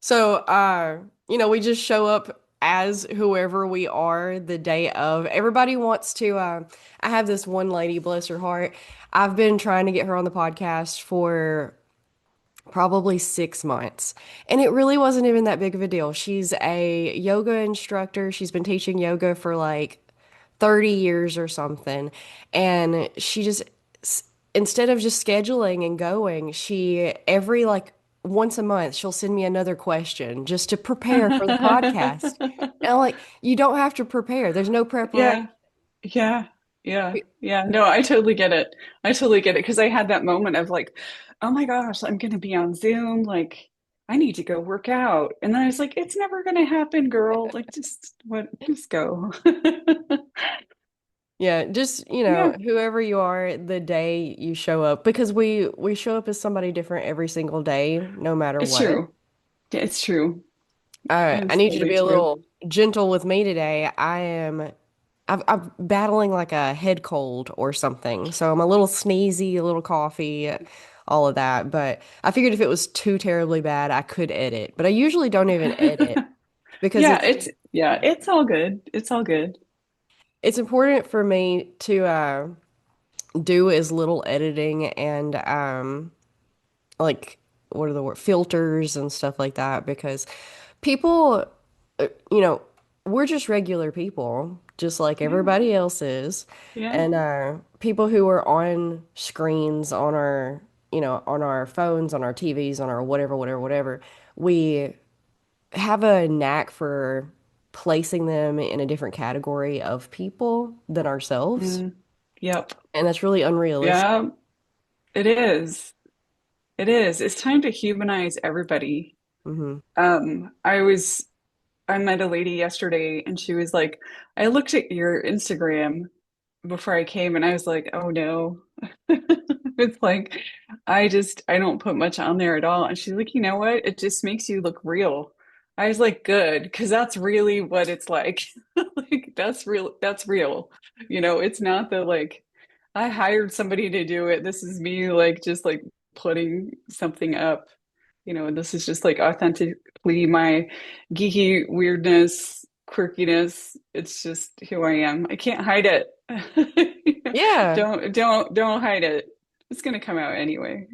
So, we just show up as whoever we are the day of. Everybody wants to, I have this one lady, bless her heart. I've been trying to get her on the podcast for probably 6 months, and it really wasn't even that big of a deal. She's a yoga instructor. She's been teaching yoga for like 30 years or something. And she just, instead of just scheduling and going, she every like once a month, she'll send me another question just to prepare for the podcast. And I'm like, you don't have to prepare. There's no preparation. Yeah, yeah, yeah, yeah. No, I totally get it. I totally get it because I had that moment of like, oh my gosh, I'm going to be on Zoom. Like, I need to go work out. And then I was like, it's never going to happen, girl. Like, just go. Yeah, just, Yeah, whoever you are the day you show up because we show up as somebody different every single day, no matter it's what. true. Yeah, it's true. I It's need you to totally be a true. little gentle with me today. I'm battling like a head cold or something. So I'm a little sneezy, a little coffee, all of that. But I figured if it was too terribly bad, I could edit. But I usually don't even edit because It's all good. It's all good. it's important for me to do as little editing and like what are the word filters and stuff like that because people you know we're just regular people just like Yeah, everybody else is, yeah. and people who are on screens on our on our phones, on our TVs, on our whatever, we have a knack for placing them in a different category of people than ourselves, Mm, yep. and that's really unrealistic. Yeah, it is. It is. It's time to humanize everybody. Hmm. I met a lady yesterday and she was like, I looked at your Instagram before I came and I was like, oh no. It's like I don't put much on there at all. And she's like, you know what? It just makes you look real. I was like, good, because that's really what it's like. Like that's real. It's not the like I hired somebody to do it. This is me like just like putting something up. And this is just like authentically my geeky weirdness, quirkiness. It's just who I am. I can't hide it. Yeah. Don't hide it. It's gonna come out anyway.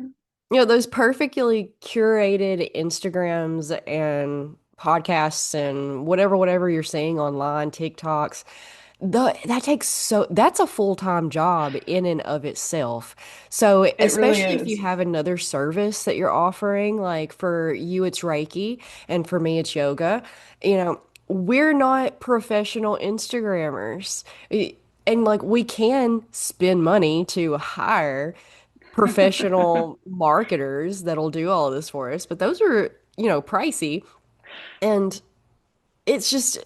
Those perfectly curated Instagrams and podcasts and whatever you're seeing online, TikToks, that's a full-time job in and of itself. So, It really especially if you is. have another service that you're offering, like for you it's Reiki and for me it's yoga, we're not professional Instagrammers. And like we can spend money to hire professional marketers that'll do all of this for us, but those are, pricey. And it's just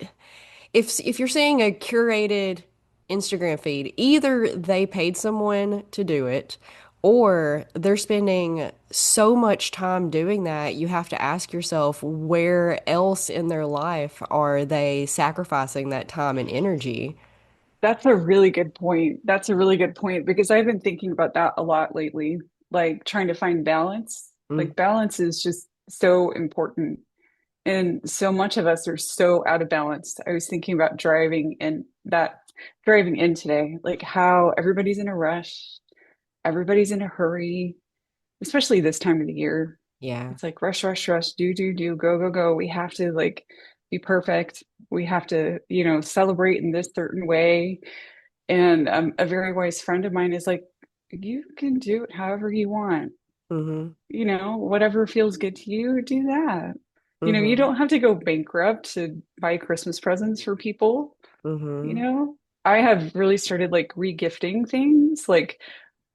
if you're seeing a curated Instagram feed, either they paid someone to do it or they're spending so much time doing that, you have to ask yourself where else in their life are they sacrificing that time and energy? That's a really good point. That's a really good point because I've been thinking about that a lot lately, like trying to find balance. Mm, Like balance is just so important. And so much of us are so out of balance. I was thinking about driving in today, like how everybody's in a rush, everybody's in a hurry, especially this time of the year. yeah. It's like rush, rush, rush, do, go, go, go. We have to like be perfect. We have to, celebrate in this certain way. And a very wise friend of mine is like, you can do it however you want. Hmm. Whatever feels good to you, do that. You Hmm. don't have to go bankrupt to buy Christmas presents for people. You Hmm. know, I have really started like re-gifting things. Like,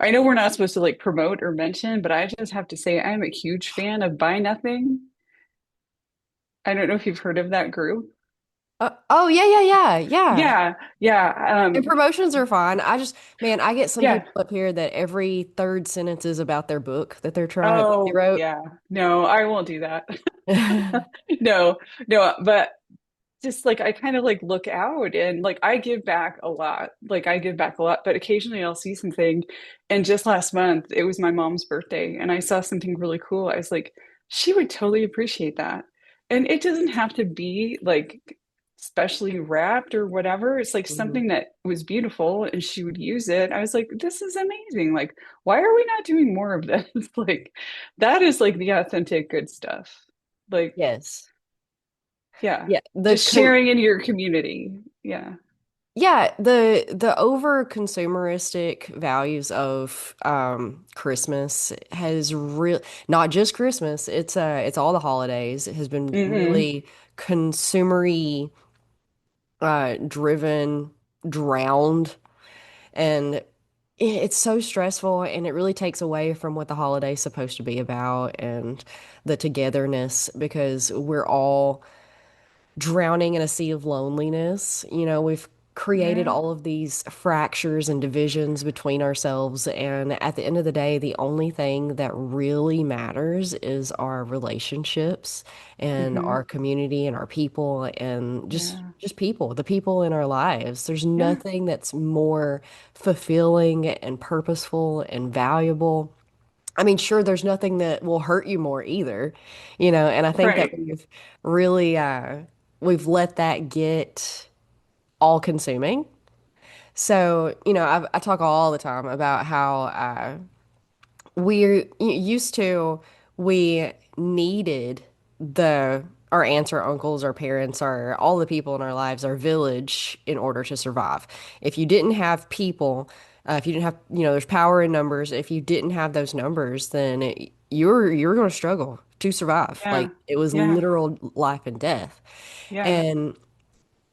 I know we're not supposed to like promote or mention, but I just have to say I'm a huge fan of Buy Nothing. I don't know if you've heard of that group. Oh, yeah. Yeah, yeah, And promotions are fine. Man, I get some yeah. people up here that every third sentence is about their book that they Oh, wrote. yeah. No, I won't do that. No, no, but just like I kind of like look out and like I give back a lot. Like I give back a lot, but occasionally I'll see something. And just last month, it was my mom's birthday, and I saw something really cool. I was like, she would totally appreciate that. And it doesn't have to be like specially wrapped or whatever. It's like Mhm. something that was beautiful and she would use it. I was like, this is amazing. Like, why are we not doing more of this? Like, that is like the authentic good stuff. Like, Yes. yeah, Yeah. just sharing in your community. Yeah. The over consumeristic values of Christmas has real not just Christmas, it's all the holidays. It has been Hmm. really consumery driven, drowned, and it's so stressful, and it really takes away from what the holiday's supposed to be about and the togetherness, because we're all drowning in a sea of loneliness. We've created Yeah. all of these fractures and divisions between ourselves. And at the end of the day, the only thing that really matters is our relationships and Hmm. our community and our people and Yeah. just people, the people in our lives. There's Yeah. nothing that's more fulfilling and purposeful and valuable. I mean, sure, there's nothing that will hurt you more either, and I think that Right. we've really we've let that get all consuming. So, I talk all the time about how used to we needed our aunts, our uncles, our parents, all the people in our lives, our village in order to survive. If you didn't have people, if you didn't have, there's power in numbers. If you didn't have those numbers, then you're going to struggle to survive. Yeah. Like it was Yeah. literal life and death. Yeah. And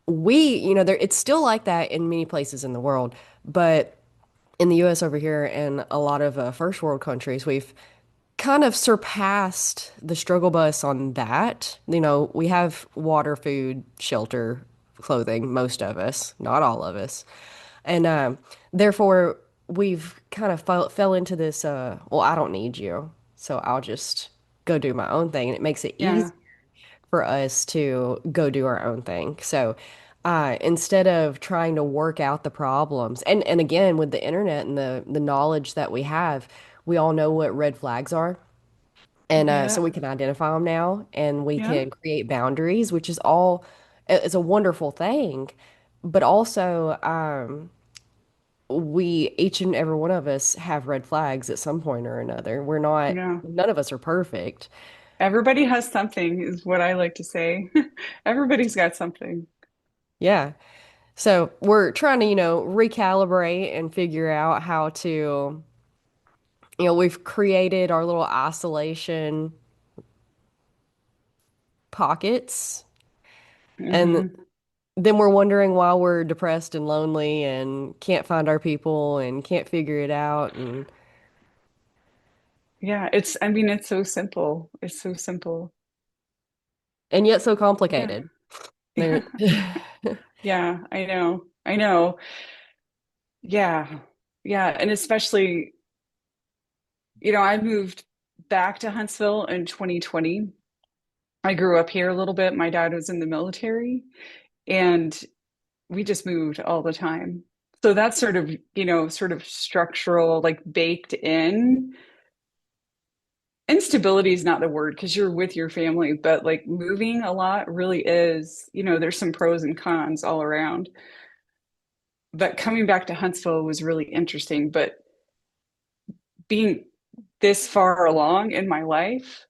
it's still like that in many places in the world, but in the US over here and a lot of first world countries, we've kind of surpassed the struggle bus on that. We have water, food, shelter, clothing, most of us, not all of us. And therefore, we've kind of fell into this, well, I don't need you, so I'll just go do my own thing. And it makes it Yeah. easy for us to go do our own thing. So instead of trying to work out the problems, and again, with the internet and the knowledge that we have, we all know what red flags are. And so Yeah. we can identify them now and we Yeah. can create boundaries, which is all, it's a wonderful thing. But also, each and every one of us have red flags at some point or another. Yeah. None of us are perfect. Everybody has something, is what I like to say. Everybody's got something. Yeah. So we're trying to, recalibrate and figure out how to, we've created our little isolation pockets. And Hmm. then we're wondering why we're depressed and lonely and can't find our people and can't figure it out Yeah, I mean, it's so simple. It's so simple. and yet so Yeah. complicated. There- Yeah, I know. I know. Yeah. Yeah. And especially, I moved back to Huntsville in 2020. I grew up here a little bit. My dad was in the military and we just moved all the time. So that's sort of structural, like baked in. Instability is not the word because you're with your family, but like moving a lot really is, there's some pros and cons all around. But coming back to Huntsville was really interesting. But being this far along in my life,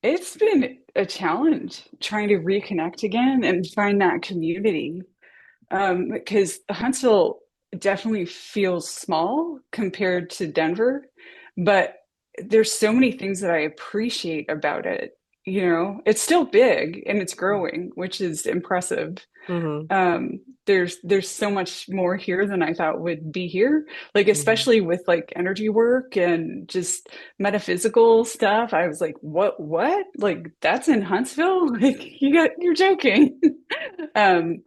it's been a challenge trying to reconnect again and find that community. Because Huntsville definitely feels small compared to Denver, but there's so many things that I appreciate about it. It's still big and it's growing, which is impressive. hmm There's so much more here than I thought would be here. Like hmm especially with like energy work and just metaphysical stuff. I was like, what? Like that's in Huntsville? Like you're joking. Um,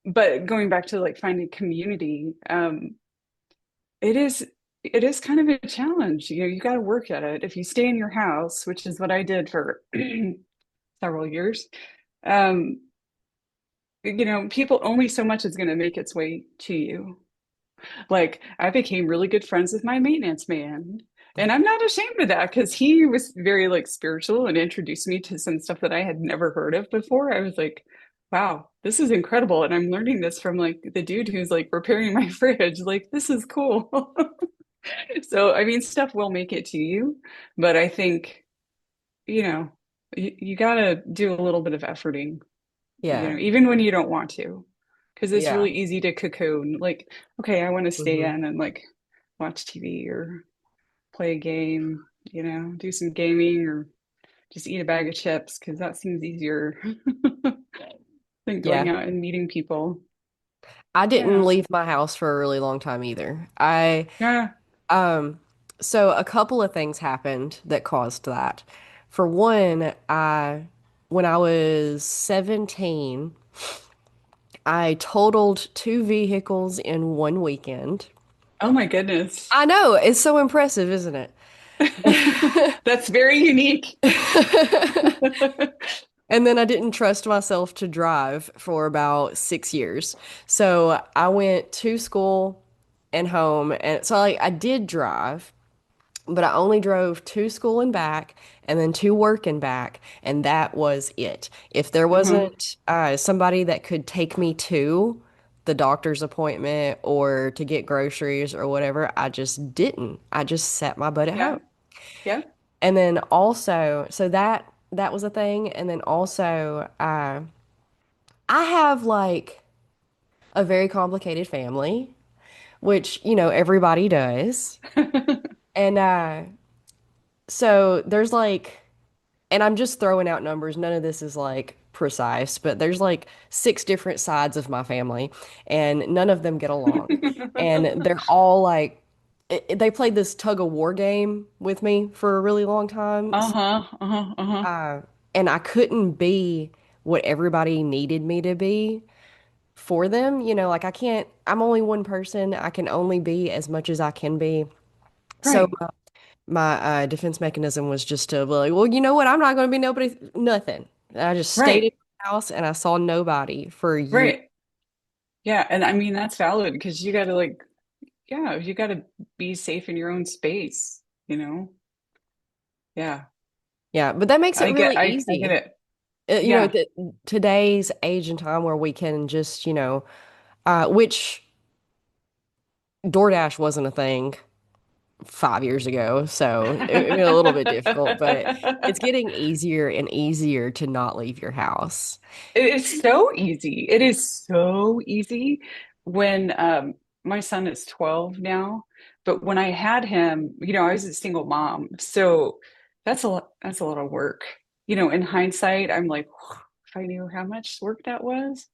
but going back to like finding community, it is it is kind of a challenge. You got to work at it. If you stay in your house, which is what I did for several years, um, people only so much is going to make its way to you. Like I became really good friends with my maintenance man. And I'm not ashamed of that because he was very like spiritual and introduced me to some stuff that I had never heard of before. I was like, wow, this is incredible. And I'm learning this from like the dude who's like repairing my fridge. Like, this is cool. So, I mean, stuff will make it to you, but I think, you know, you gotta do a little bit of efforting, Yeah. even when you don't want to, because it's Yeah. really easy to cocoon. Like, okay, I want to stay Hmm. in and like watch TV or play a game, do some gaming or just eat a bag of chips because that seems easier than going Yeah. out and meeting people. I didn't Yeah. leave my house for a really long time either. I Yeah. um so a couple of things happened that caused that. For one, I when I was 17, I totaled two vehicles in one weekend. Oh my goodness. I know, it's so impressive, isn't it? That's very unique. And then I didn't trust myself to drive for about 6 years. So I went to school and home. And so like I did drive, but I only drove to school and back and then to work and back. And that was it. If there Uh-huh. wasn't somebody that could take me to the doctor's appointment or to get groceries or whatever, I just didn't. I just sat my butt at home. Yeah. Yeah. And then also, so that was a thing. And then also, I have like a very complicated family, which, everybody does. And so there's like, and I'm just throwing out numbers. None of this is like precise, but there's like six different sides of my family, and none of them get along. And they're all like, they played this tug of war game with me for a really long time. Uh-huh. Uh-huh. Uh-huh. Uh, and I couldn't be what everybody needed me to be for them. Like I'm only one person. I can only be as much as I can be. So Right. my defense mechanism was just to be like, well, you know what? I'm not going to be nobody, nothing. And I just stayed in Right. my house and I saw nobody for years. Right. Yeah. And I mean, that's valid because you got to like, yeah, you got to be safe in your own space, you know? Yeah. Yeah, but that makes it really I get easy. it. Yeah. Today's age and time where we can just, which DoorDash wasn't a thing 5 years ago, so it was a little bit difficult, but it's getting easier and easier to not leave your house. It is so easy. It is so easy when my son is 12 now, but when I had him, I was a single mom. So that's a lot of work. In hindsight, I'm like, if I knew how much work that was,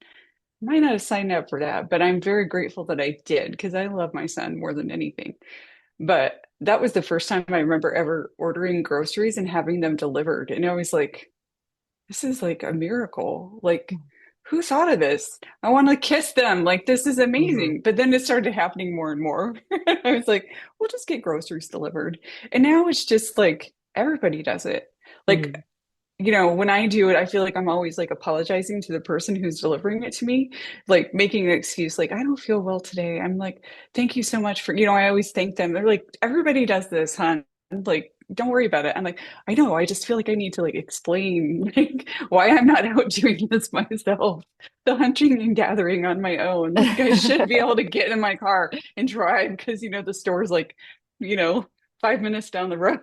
I might not have signed up for that, but I'm very grateful that I did because I love my son more than anything. But that was the first time I remember ever ordering groceries and having them delivered. And I was like, this is like a miracle. Like, who thought of this? I want to kiss them. Like, this is Hmm. amazing. But then it started happening more and more. I was like, we'll just get groceries delivered. And now it's just like everybody does it. Like, Hmm. when I do it, I feel like I'm always like apologizing to the person who's delivering it to me, like making an excuse, like, I don't feel well today. I'm like, thank you so much for, I always thank them. They're like, everybody does this, hon. Like, don't worry about it. I'm like, I know, I just feel like I need to like explain like why I'm not out doing this myself, the hunting and gathering on my own. Like I should be able to get in my car and drive because the store's like, you know, 5 minutes down the road.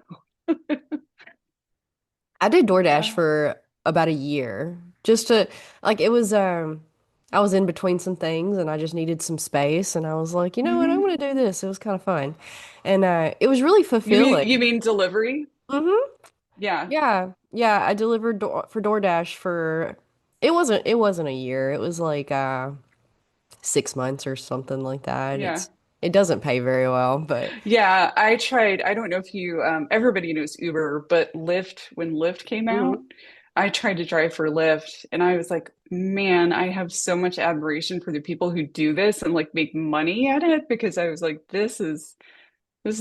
I did DoorDash Yeah. for about a year just to like it was I was in between some things and I just needed some space and I was like, you know what, I'm Hmm. gonna do this. It was kind of fun. And it was really You mean fulfilling. you mean delivery? Hmm. Yeah, Yeah. Yeah, I delivered for DoorDash for it wasn't a year. It was like 6 months or something like that. yeah. It doesn't pay very well, but Yeah, I tried. I don't know if you everybody knows Uber, but Lyft, when Lyft came out, mhm. I tried to drive for Lyft and I was like, man, I have so much admiration for the people who do this and like make money at it because I was like, this is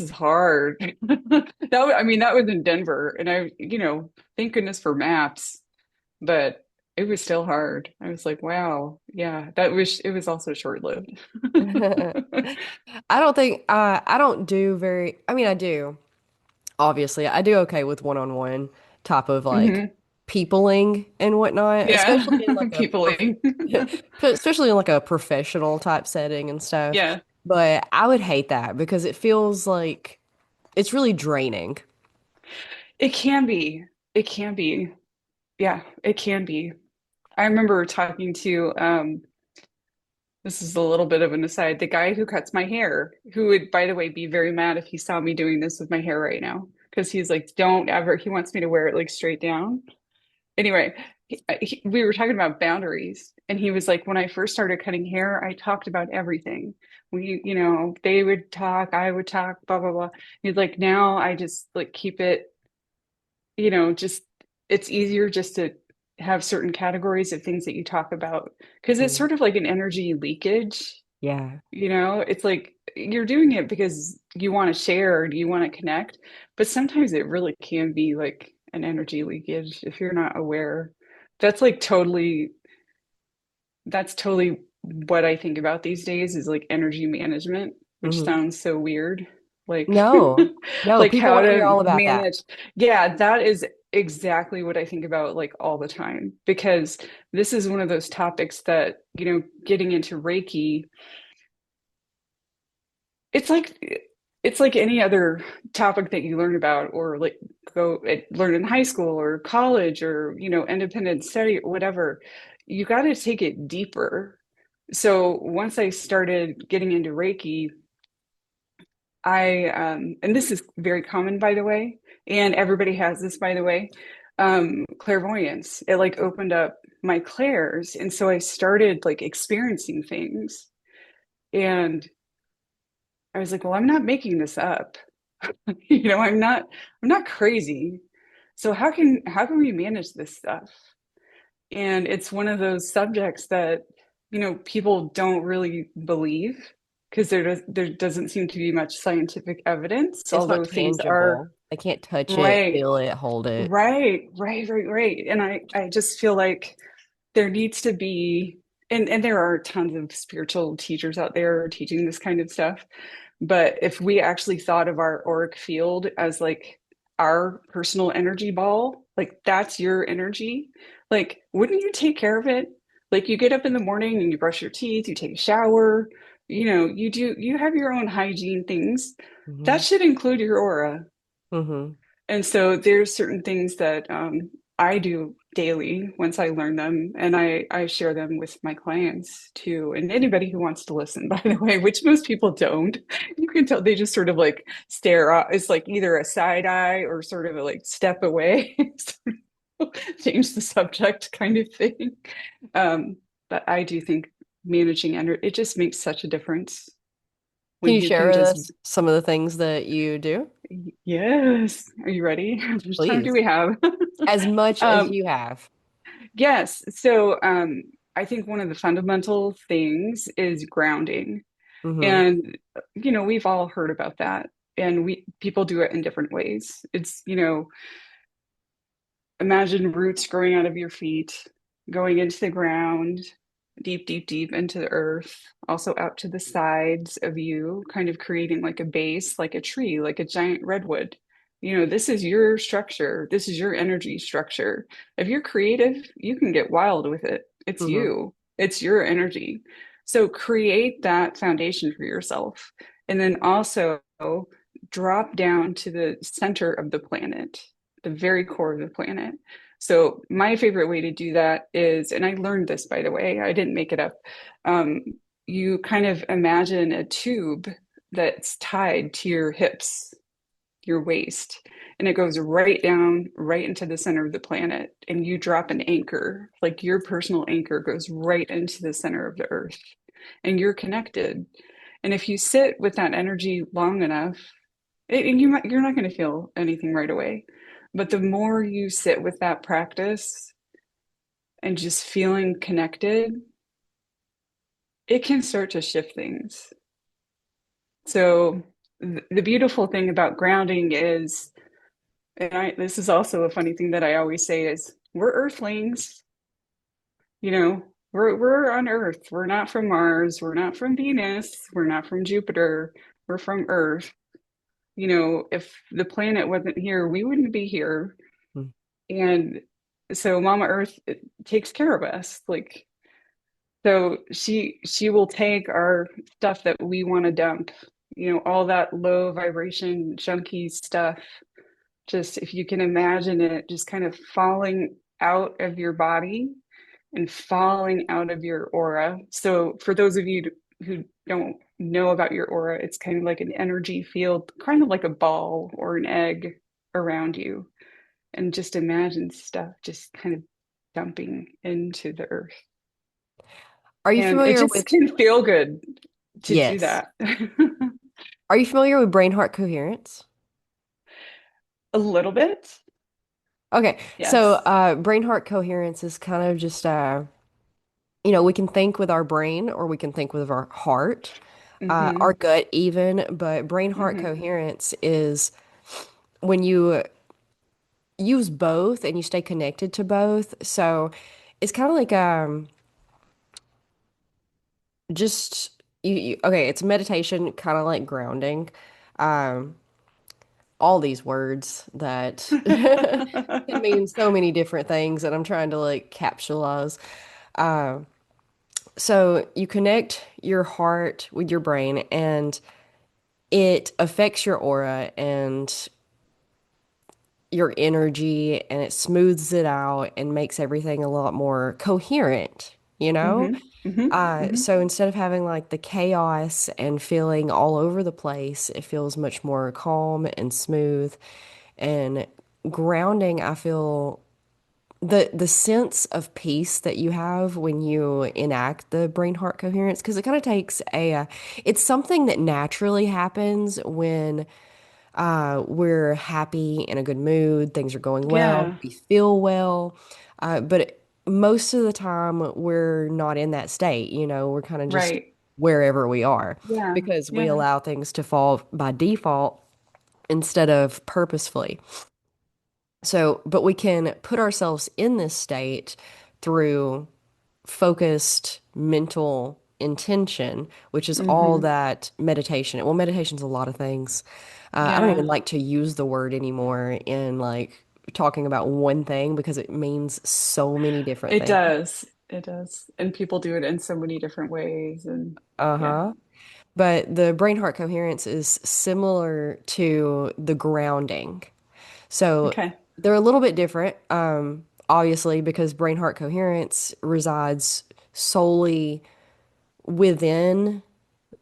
hard. I mean, that was in Denver and thank goodness for maps, but it was still hard. I was like, wow, yeah, it was also short-lived. I don't do very, I mean, I do. Obviously, I do okay with one-on-one type of like Hmm. peopling and whatnot, Yeah. especially in like a Peopling. especially in like a professional type setting and stuff. Yeah. But I would hate that because it feels like it's really draining. It can be. It can be. Yeah, it can be. I remember talking to this is a little bit of an aside, the guy who cuts my hair, who would, by the way, be very mad if he saw me doing this with my hair right now. Because he's like, don't ever, he wants me to wear it like straight down. Anyway, we were talking about boundaries, and he was like, when I first started cutting hair, I talked about everything. They would talk, I would talk, blah, blah, blah. He's like, now I just like keep it, just it's easier just to have certain categories of things that you talk about because it's Mm. sort of like an energy leakage. Yeah. It's like you're doing it because you want to share or you want to connect, but sometimes it really can be like an energy leakage if you're not aware. That's like that's totally what I think about these days is like energy management, which Hmm. sounds so weird. Like No, no, like people how want to hear to all about that. manage. Yeah, that is exactly what I think about like all the time because this is one of those topics that, getting into Reiki, it's like it's like any other topic that you learn about or like learn in high school or college or independent study or whatever. You got to take it deeper. So once I started getting into Reiki, and this is very common by the way, and everybody has this by the way, clairvoyance. It like opened up my clairs, and so I started like experiencing things, and I was like, well, I'm not making this up. I'm not crazy. So how can we manage this stuff? And it's one of those subjects that, people don't really believe because there doesn't seem to be much scientific evidence, It's not although things are tangible. I can't touch it, right, feel it, hold it. right, right, right, right. And I just feel like there needs to be, and there are tons of spiritual teachers out there teaching this kind of stuff. But if we actually thought of our auric field as like our personal energy ball, like that's your energy, like wouldn't you take care of it? Like you get up in the morning and you brush your teeth, you take a shower, you have your own hygiene things. That Hmm. should include your aura. Hmm. And so there's certain things that I do daily once I learn them, and I share them with my clients too, and anybody who wants to listen, by the way, which most people don't. You can tell they just sort of like stare off. It's like either a side eye or sort of a like step away, change the subject kind of thing. Um, but I do think managing energy, it just makes such a difference Can when you you share can with just us some of the things that you do, yes. Are you ready? How much time do please? we have? As much as Um, you have. yes. So I think one of the fundamental things is grounding. Hmm. And, we've all heard about that. And people do it in different ways. It's, imagine roots growing out of your feet, going into the ground, deep, deep, deep into the earth, also out to the sides of you, kind of creating like a base, like a tree, like a giant redwood. This is your structure. This is your energy structure. If you're creative, you can get wild with it. It's Hmm. you, it's your energy. So create that foundation for yourself. And then also drop down to the center of the planet, the very core of the planet. So my favorite way to do that is, and I learned this by the way, I didn't make it up. Um, you kind of imagine a tube that's tied to your hips, your waist, and it goes right down, right into the center of the planet. And you drop an anchor, like your personal anchor goes right into the center of the earth, and you're connected. And if you sit with that energy long enough, and you're not going to feel anything right away. But the more you sit with that practice and just feeling connected, it can start to shift things. So the beautiful thing about grounding is, this is also a funny thing that I always say is we're earthlings, we're on Earth. We're not from Mars. We're not from Venus. We're not from Jupiter. We're from Earth. if the planet wasn't here, we wouldn't be here. Mm. And so Mama Earth takes care of us. Like, so she will take our stuff that we want to dump, all that low vibration, junky stuff. Just if you can imagine it, just kind of falling out of your body and falling out of your aura. So for those of you who don't know about your aura, it's kind of like an energy field, kind of like a ball or an egg around you. And just imagine stuff just kind of dumping into the earth. Are you And it familiar just with, can feel good to do yes. that. Are you familiar with brain heart coherence? A little bit. Okay, so Yes. brain heart coherence is kind of just we can think with our brain or we can think with our heart, our Hmm. gut even, but brain heart Hmm. coherence is when you use both and you stay connected to both. So it's kind of like just okay, it's meditation, kind of like grounding. Um all these words that can mean so many different things that I'm trying to like capsulize. Uh, so you connect your heart with your brain and it affects your aura and your energy and it smooths it out and makes everything a lot more coherent, you know? Hmm. Hmm. Hmm. So instead of having like the chaos and feeling all over the place, it feels much more calm and smooth and grounding. I feel the sense of peace that you have when you enact the brain heart coherence, because it kind of takes it's something that naturally happens when we're happy, in a good mood, things are going well, Yeah. we feel well. But most of the time, we're not in that state. We're kind of just Right. wherever we are Yeah. because we Yeah. allow things to fall by default instead of purposefully. So, but we can put ourselves in this state through focused mental intention, which is all Hmm. that meditation. Well, meditation's a lot of things. I don't even Yeah. like to use the word anymore in like talking about one thing because it means so many different It things. does. It does. And people do it in so many different ways. And yeah. Uh-huh. But the brain heart coherence is similar to the grounding. So Okay. they're a little bit different, obviously, because brain heart coherence resides solely within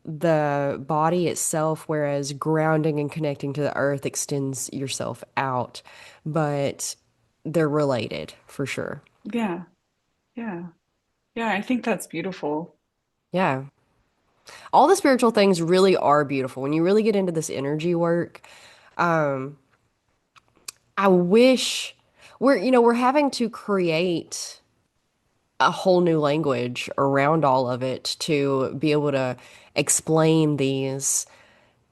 the body itself, whereas grounding and connecting to the earth extends yourself out. But they're related for sure. Yeah. Yeah. Yeah. I think that's beautiful. Yeah. All the spiritual things really are beautiful. When you really get into this energy work, um, I wish we're having to create a whole new language around all of it to be able to explain these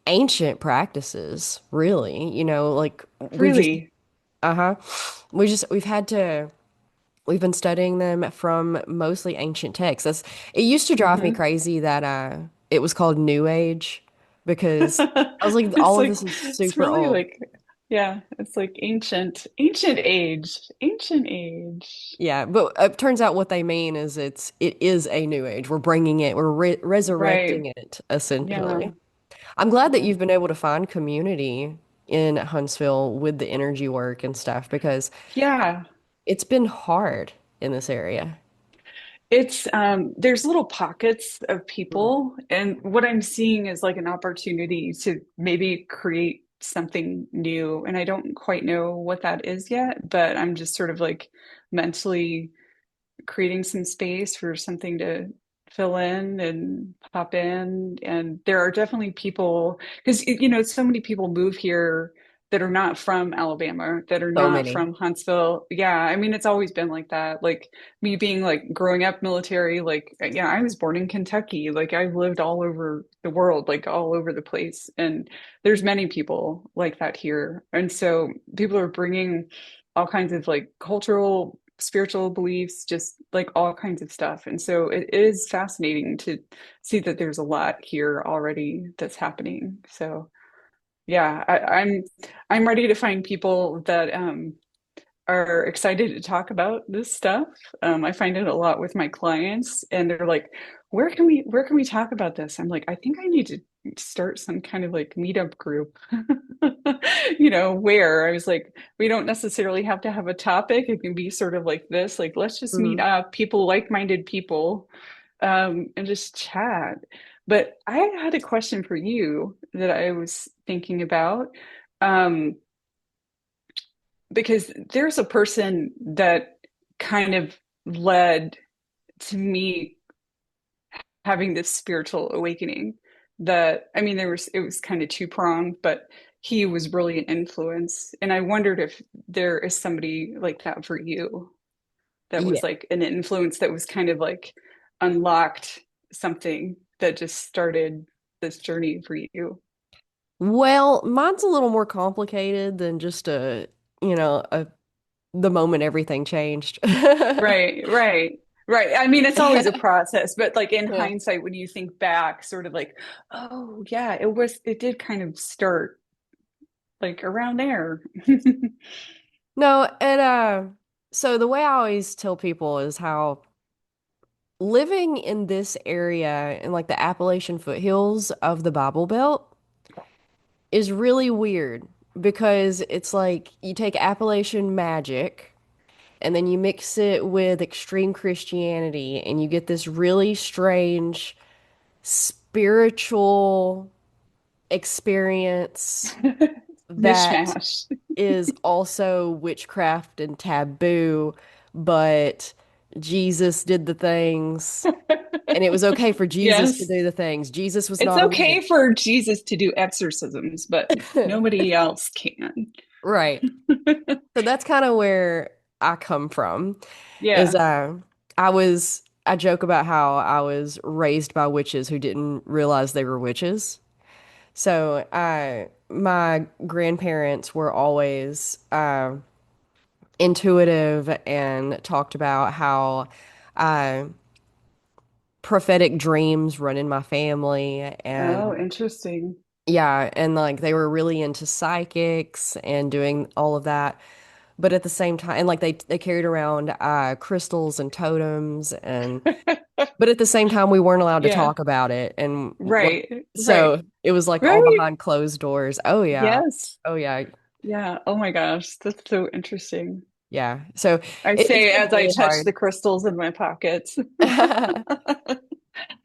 ancient practices, really. Like we've just, Really. uh-huh. We've been studying them from mostly ancient texts. It used to drive me Hmm. crazy that it was called New Age because I was like, It's all of like, this is it's super really old. like, yeah, it's like ancient age, ancient age. Yeah, but it turns out what they mean is it is a new age. We're bringing it, we're resurrecting Right. it Yeah. essentially. I'm glad that Yeah. you've been able to find community in Huntsville with the energy work and stuff because Yeah. it's been hard in this area. It's there's little pockets of Mm. people, and what I'm seeing is like an opportunity to maybe create something new. And I don't quite know what that is yet, but I'm just sort of like mentally creating some space for something to fill in and pop in. And there are definitely people, because so many people move here that are not from Alabama, that are So not many. from Huntsville. Yeah, I mean, it's always been like that. Like me being like growing up military, like yeah, I was born in Kentucky. Like I've lived all over the world, like all over the place. And there's many people like that here. And so people are bringing all kinds of like cultural spiritual beliefs, just like all kinds of stuff. And so it is fascinating to see that there's a lot here already that's happening. So yeah, I'm ready to find people that are excited to talk about this stuff. I find it a lot with my clients, and they're like, where can we talk about this?" I'm like, I think I need to start some kind of like meetup group. Where I was like, we don't necessarily have to have a topic. It can be sort of like this, like let's just meet Mhm. up, people, like-minded people, and just chat. But I had a question for you that I was thinking about. Um, because there's a person that kind of led to me having this spiritual awakening that I mean it was kind of two-pronged, but he was really an influence. And I wondered if there is somebody like that for you that Yeah. was like an influence that was kind of like unlocked something that just started this journey for you. Well, mine's a little more complicated than just the moment everything changed. Right, right, right. I mean, it's always a process, but like in Yeah. hindsight, when you think back, sort of like, oh yeah, it did kind of start like around there. No, and so the way I always tell people is how living in this area in like the Appalachian foothills of the Bible Belt is really weird because it's like you take Appalachian magic and then you mix it with extreme Christianity and you get this really strange spiritual experience that Mishmash. is also witchcraft and taboo, but Jesus did the things and it was okay for Jesus to Yes, do the things. Jesus was it's not a okay witch. for Jesus to do exorcisms, but nobody else can. Right. So that's kind of where I come from is Yeah. I joke about how I was raised by witches who didn't realize they were witches. So my grandparents were always intuitive and talked about how uh, prophetic dreams run in my family Oh, and interesting. yeah, and like they were really into psychics and doing all of that. But at the same time, and like they carried around crystals and totems and but at the same time we weren't allowed to Yeah. talk about it and like Right. Right. so it was like all Right. behind closed doors. Oh yeah. Yes. Oh yeah. Yeah. Oh my gosh. That's so interesting. Yeah. So I it's say been as I really touch hard. the crystals in my pockets.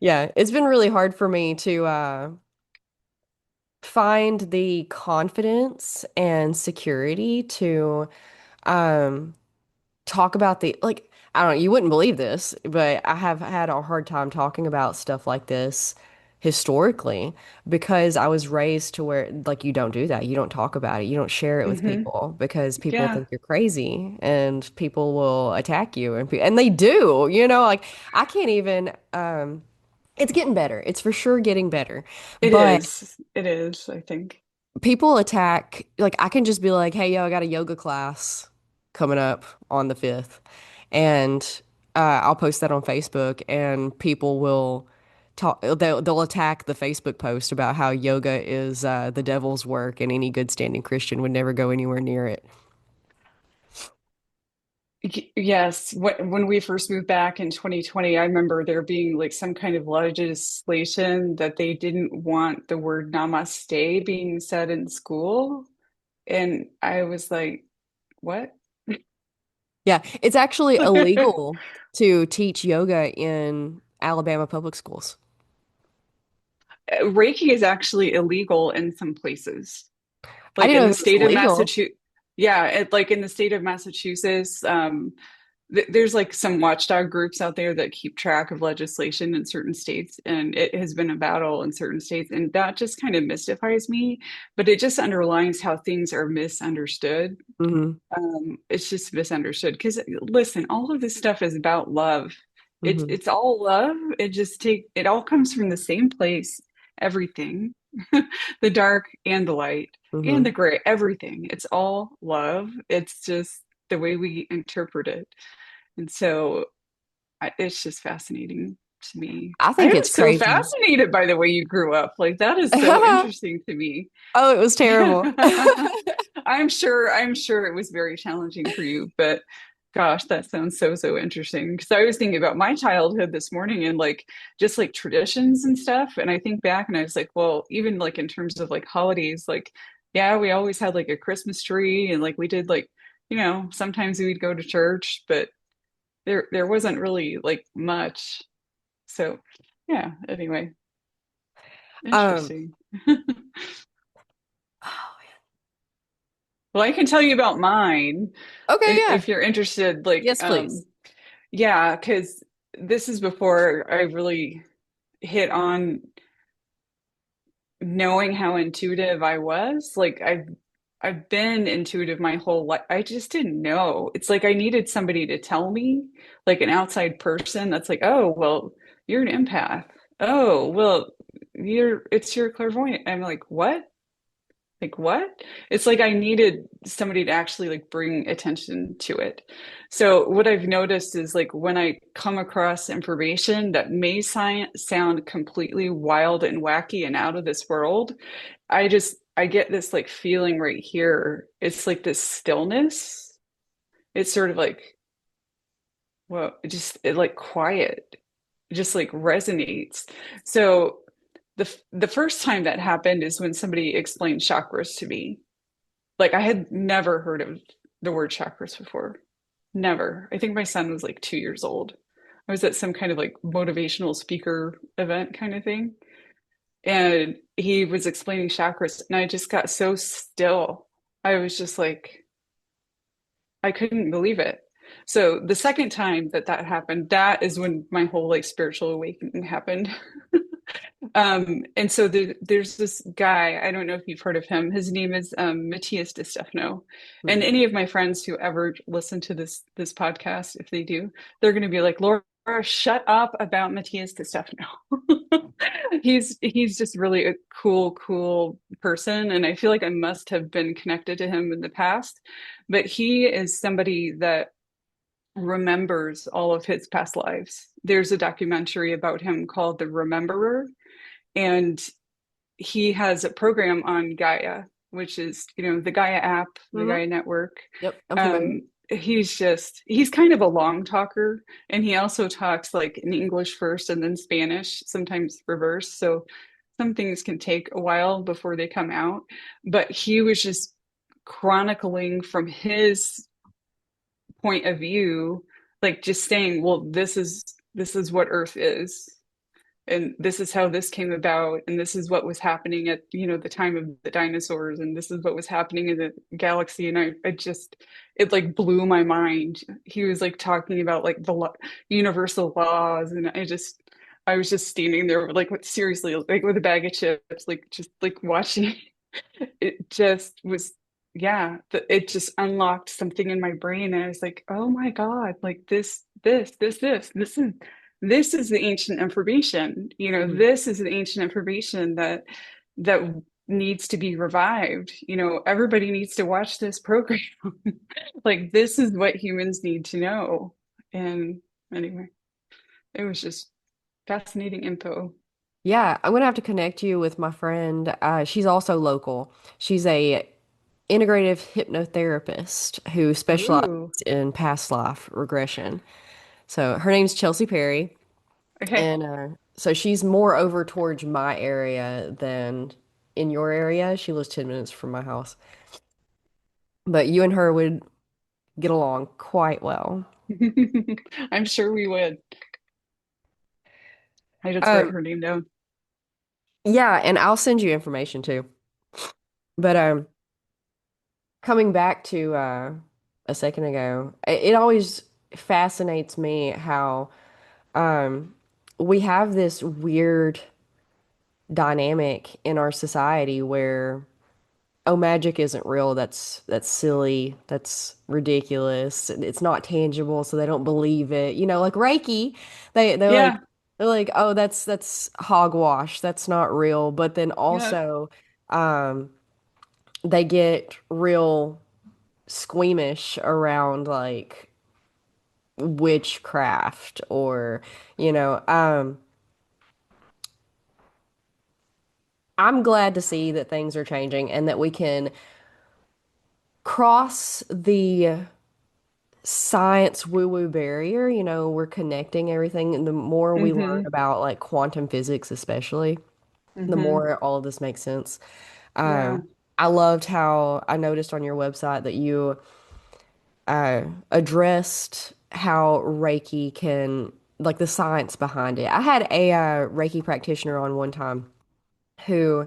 Yeah, it's been really hard for me to find the confidence and security to um talk about the like I don't know, you wouldn't believe this, but I have had a hard time talking about stuff like this historically because I was raised to where like you don't do that. You don't talk about it. You don't share it with Hmm. people because people Yeah, think you're crazy and people will attack you and they do, like I can't even it's getting better. It's for sure getting better. it But is. It is, I think. people attack, like I can just be like, hey, yo, I got a yoga class coming up on the 5th. And I'll post that on Facebook and people will they'll attack the Facebook post about how yoga is the devil's work and any good standing Christian would never go anywhere near it. Yes, when we first moved back in 2020, I remember there being like some kind of legislation that they didn't want the word namaste being said in school. And I was like, what? Yeah, it's actually illegal to teach yoga in Alabama public schools. Reiki is actually illegal in some places. I Like didn't in know the it was state of legal. Massachusetts. Yeah, like in the state of Massachusetts, there's like some watchdog groups out there that keep track of legislation in certain states, and it has been a battle in certain states, and that just kind of mystifies me. But it just underlines how things are misunderstood. Hmm. It's just misunderstood because listen, all of this stuff is about love. It's Hmm. it's all love. It all comes from the same place. Everything, the dark and the light and the Hmm. gray, everything. It's all love. It's just the way we interpret it. And so it's just fascinating. to me. I I think am it's so crazy. fascinated by the way you grew up. Like that is so interesting to me. Oh, it was terrible. I'm sure it was very challenging for you, but gosh, that sounds so, so interesting. Because I was thinking about my childhood this morning and like just like traditions and stuff. And I think back and I was like, well, even like in terms of like holidays, like, yeah, we always had like a Christmas tree and like we did like, sometimes we'd go to church, but there wasn't really like much. So yeah, anyway, Um, interesting. oh, Well, I can tell you about mine okay, yeah. if you're interested. Like, Yes, please. yeah, because this is before I really hit on knowing how intuitive I was. Like, I've been intuitive my whole life. I just didn't know. It's like I needed somebody to tell me, like an outside person that's like, oh, well, you're an empath. Oh, well, it's your clairvoyant. I'm like, what? Like what? It's like I needed somebody to actually like bring attention to it. So what I've noticed is like when I come across information that may sound completely wild and wacky and out of this world, I get this like feeling right here. It's like this stillness. It's sort of like, well, it like quiet. It just like resonates. So the first time that happened is when somebody explained chakras to me. Like I had never heard of the word chakras before. Never. I think my son was like 2 years old. I was at some kind of like motivational speaker event kind of thing. And he was explaining chakras, and I just got so still. I was just like, I couldn't believe it. So the second time that that happened, that is when my whole like spiritual awakening happened. And so there's this guy, I don't know if you've heard of him. His name is Matthias de Stefano. And Mm. any of my friends who ever listen to this podcast, if they do, they're going to be like, Laura, shut up about Matthias de Stefano. He's just really a cool person, and I feel like I must have been connected to him in the past. But he is somebody that remembers all of his past lives. There's a documentary about him called The Rememberer, and he has a program on Gaia, which is, the Gaia app, the Hmm. Gaia network. Yep, I'm familiar. He's kind of a long talker, and he also talks like in English first and then Spanish, sometimes reverse. So some things can take a while before they come out. But he was just chronicling from his point of view, like just saying, well, this is what Earth is, and this is how this came about, and this is what was happening at the time of the dinosaurs, and this is what was happening in the galaxy. And I just, it like blew my mind. He was like talking about like the universal laws, and I was just standing there like seriously like with a bag of chips, like just like watching. It just was, yeah, it just unlocked something in my brain, and I was like, oh my God, like this is the ancient information. Mhm. This is the ancient information that needs to be revived. Everybody needs to watch this program. Like this is what humans need to know. And anyway, it was just fascinating info. Yeah, I'm gonna have to connect you with my friend. She's also local. She's a integrative hypnotherapist who specializes Ooh, in past life regression. So her name's Chelsea Perry, okay. and so she's more over towards my area than in your area. She lives 10 minutes from my house, but you and her would get along quite well. I'm sure we would. I just wrote Um, her name down. yeah, and I'll send you information too. But coming back to a second ago, it always fascinates me how um, we have this weird dynamic in our society where, oh, magic isn't real. That's silly. That's ridiculous. It's not tangible, so they don't believe it. Like Reiki, Yeah, they're like, oh, that's hogwash. That's not real. But then yeah. also, um, they get real squeamish around like witchcraft or, you know, I'm glad to see that things are changing and that we can cross the science woo-woo barrier. You know, we're connecting everything. And the more we learn Hmm. about like quantum physics, especially, the Hmm. more all of this makes sense. Yeah. I loved how I noticed on your website that you addressed how Reiki can, like the science behind it. I had a Reiki practitioner on one time who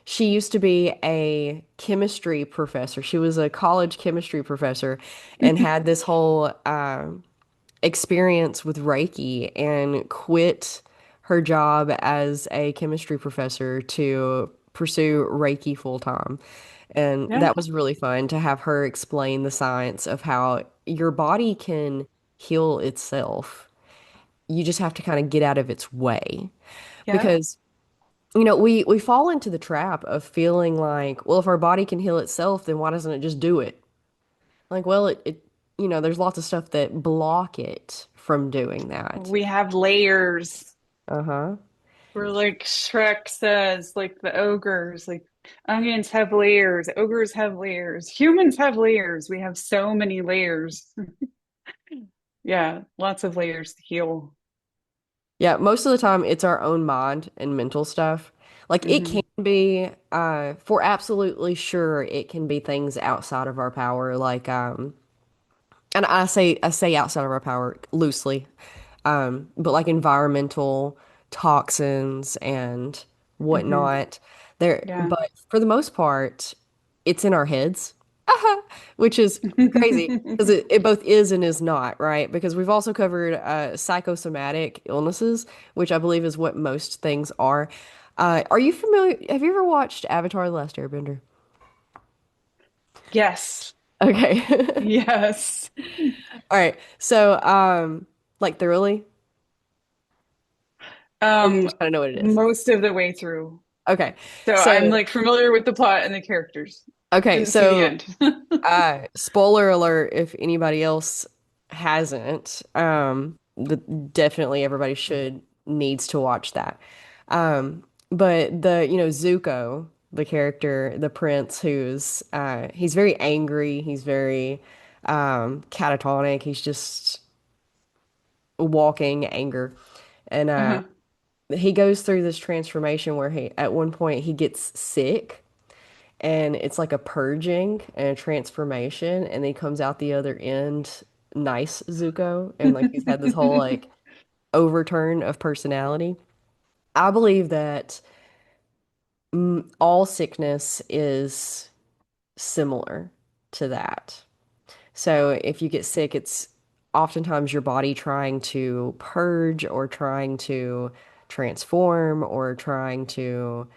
she used to be a chemistry professor. She was a college chemistry professor and had this whole experience with Reiki and quit her job as a chemistry professor to pursue Reiki full time. And Yeah. that was really fun to have her explain the science of how your body can heal itself. You just have to kind of get out of its way. Yeah. Because, you know, we fall into the trap of feeling like, well, if our body can heal itself, then why doesn't it just do it? Like, well, you know, there's lots of stuff that block it from doing that. We have layers. Uh-huh. We're like Shrek says, like the ogres, like onions have layers, ogres have layers, humans have layers. We have so many layers. Yeah, lots of layers to heal. Yeah, most of the time it's our own mind and mental stuff. Like it can Hmm. be, for absolutely sure, it can be things outside of our power, like and I say outside of our power loosely, but like environmental toxins and Hmm. whatnot. There, Yeah. but for the most part, it's in our heads, which is crazy because it both is and is not, right? Because we've also covered psychosomatic illnesses, which I believe is what most things are. Are you familiar? Have you ever watched Avatar: The Last Airbender? Yes. Okay. Yes. All right. So, like thoroughly, or you Um, just kind of know what it is. most of the way through. Okay. So I'm So, like familiar with the plot and the characters. okay. Didn't see the So, end. spoiler alert if anybody else hasn't, definitely everybody should needs to watch that. But you know, Zuko, the character, the prince who's he's very angry, he's very catatonic, he's just walking anger. And Uh-huh. he goes through this transformation where he at one point he gets sick and it's like a purging and a transformation and he comes out the other end nice Zuko and like he's had this whole like overturn of personality. I believe that all sickness is similar to that. So if you get sick, it's oftentimes your body trying to purge or trying to transform or trying to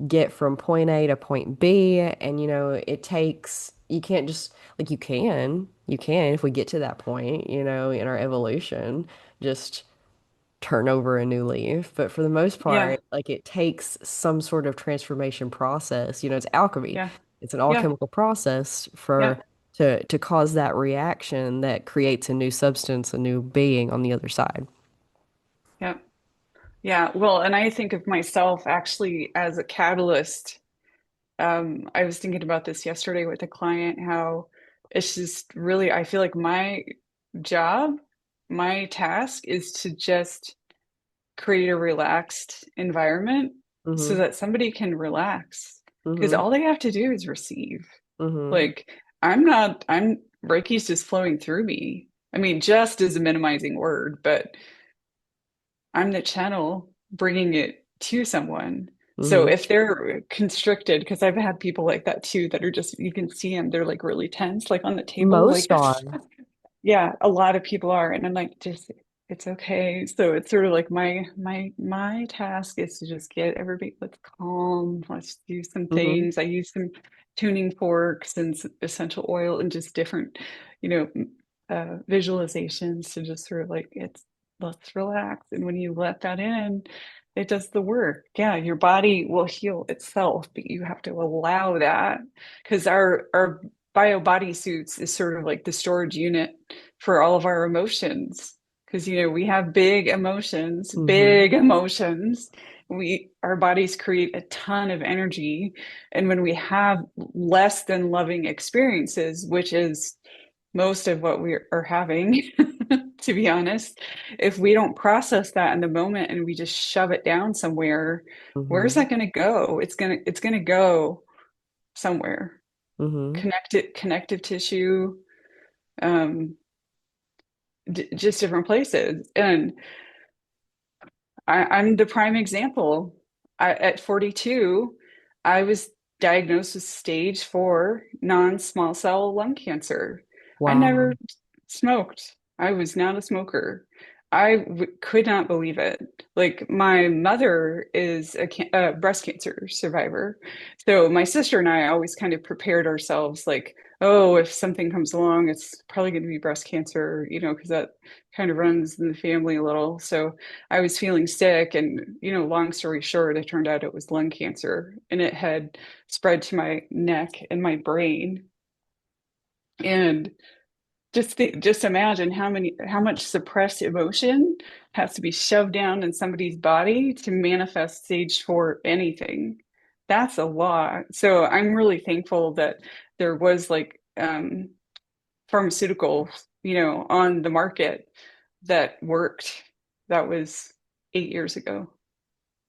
get from point A to point B. And, you know, it takes, you can't just, like, you can, if we get to that point, you know, in our evolution, just turn over a new leaf. But for the most Yeah. part, like, it takes some sort of transformation process. You know, it's alchemy, Yeah. it's an Yeah. alchemical process Yeah. for, to cause that reaction that creates a new substance, a new being on the other side. Yeah. Yeah. Well, and I think of myself actually as a catalyst. I was thinking about this yesterday with a client, how it's just really, I feel like my job, my task is to just create a relaxed environment so Mm-hmm. that somebody can relax. Because Mm-hmm. all they have to do is receive. Mm-hmm. Like, Reiki's just flowing through me. I mean, just is a minimizing word, but I'm the channel bringing it to someone. So Mm-hmm. if they're constricted, because I've had people like that too, that are just, you can see them, they're like really tense, like on the table, like, Most are. yeah, a lot of people are. And I'm like, just, it's okay. So it's sort of like my task is to just get everybody, let's calm, let's do some Mm-hmm. things. I use some tuning forks and essential oil and just different, you know, visualizations to just sort of like it's let's relax. And when you let that in, it does the work. Yeah, your body will heal itself, but you have to allow that because our bio body suits is sort of like the storage unit for all of our emotions. Because, we have Mm-hmm. big emotions. Our bodies create a ton of energy. And when we have less than loving experiences, which is most of what we are having, to be honest, if we don't process that in the moment and we just shove it down somewhere, where's Mm-hmm. that going to go? It's going to go somewhere. Mm-hmm. Connective tissue, um, just different places. And I'm the prime example. At 42, I was diagnosed with stage 4 non-small cell lung cancer. I never Wow. smoked. I was not a smoker. I could not believe it. Like my mother is a breast cancer survivor. So my sister and I always kind of prepared ourselves like, oh, if something comes along, it's probably going to be breast cancer, because that kind of runs in the family a little. So I was feeling sick, and long story short, it turned out it was lung cancer, and it had spread to my neck and my brain. And just imagine how much suppressed emotion has to be shoved down in somebody's body to manifest stage 4 anything. That's a lot. So I'm really thankful that there was like pharmaceuticals, on the market that worked. That was 8 years ago.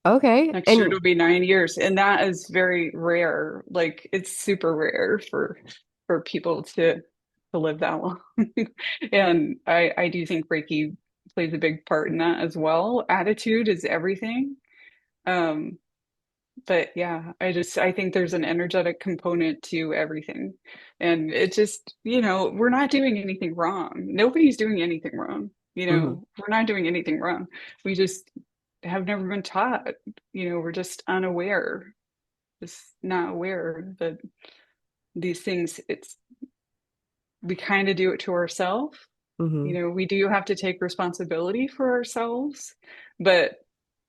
Okay. Next year And it'll be 9 years, and that is very rare. Like it's super rare for people to live that long. And I do think Reiki plays a big part in that as well. Attitude is everything. Um, but yeah, I think there's an energetic component to everything. And it just, we're not doing anything wrong. Nobody's doing anything wrong. mhm, We're not doing anything wrong. We just have never been taught. We're just unaware, just not aware that these things, we kind of do it to ourselves. mhm, We do have to take responsibility for ourselves, but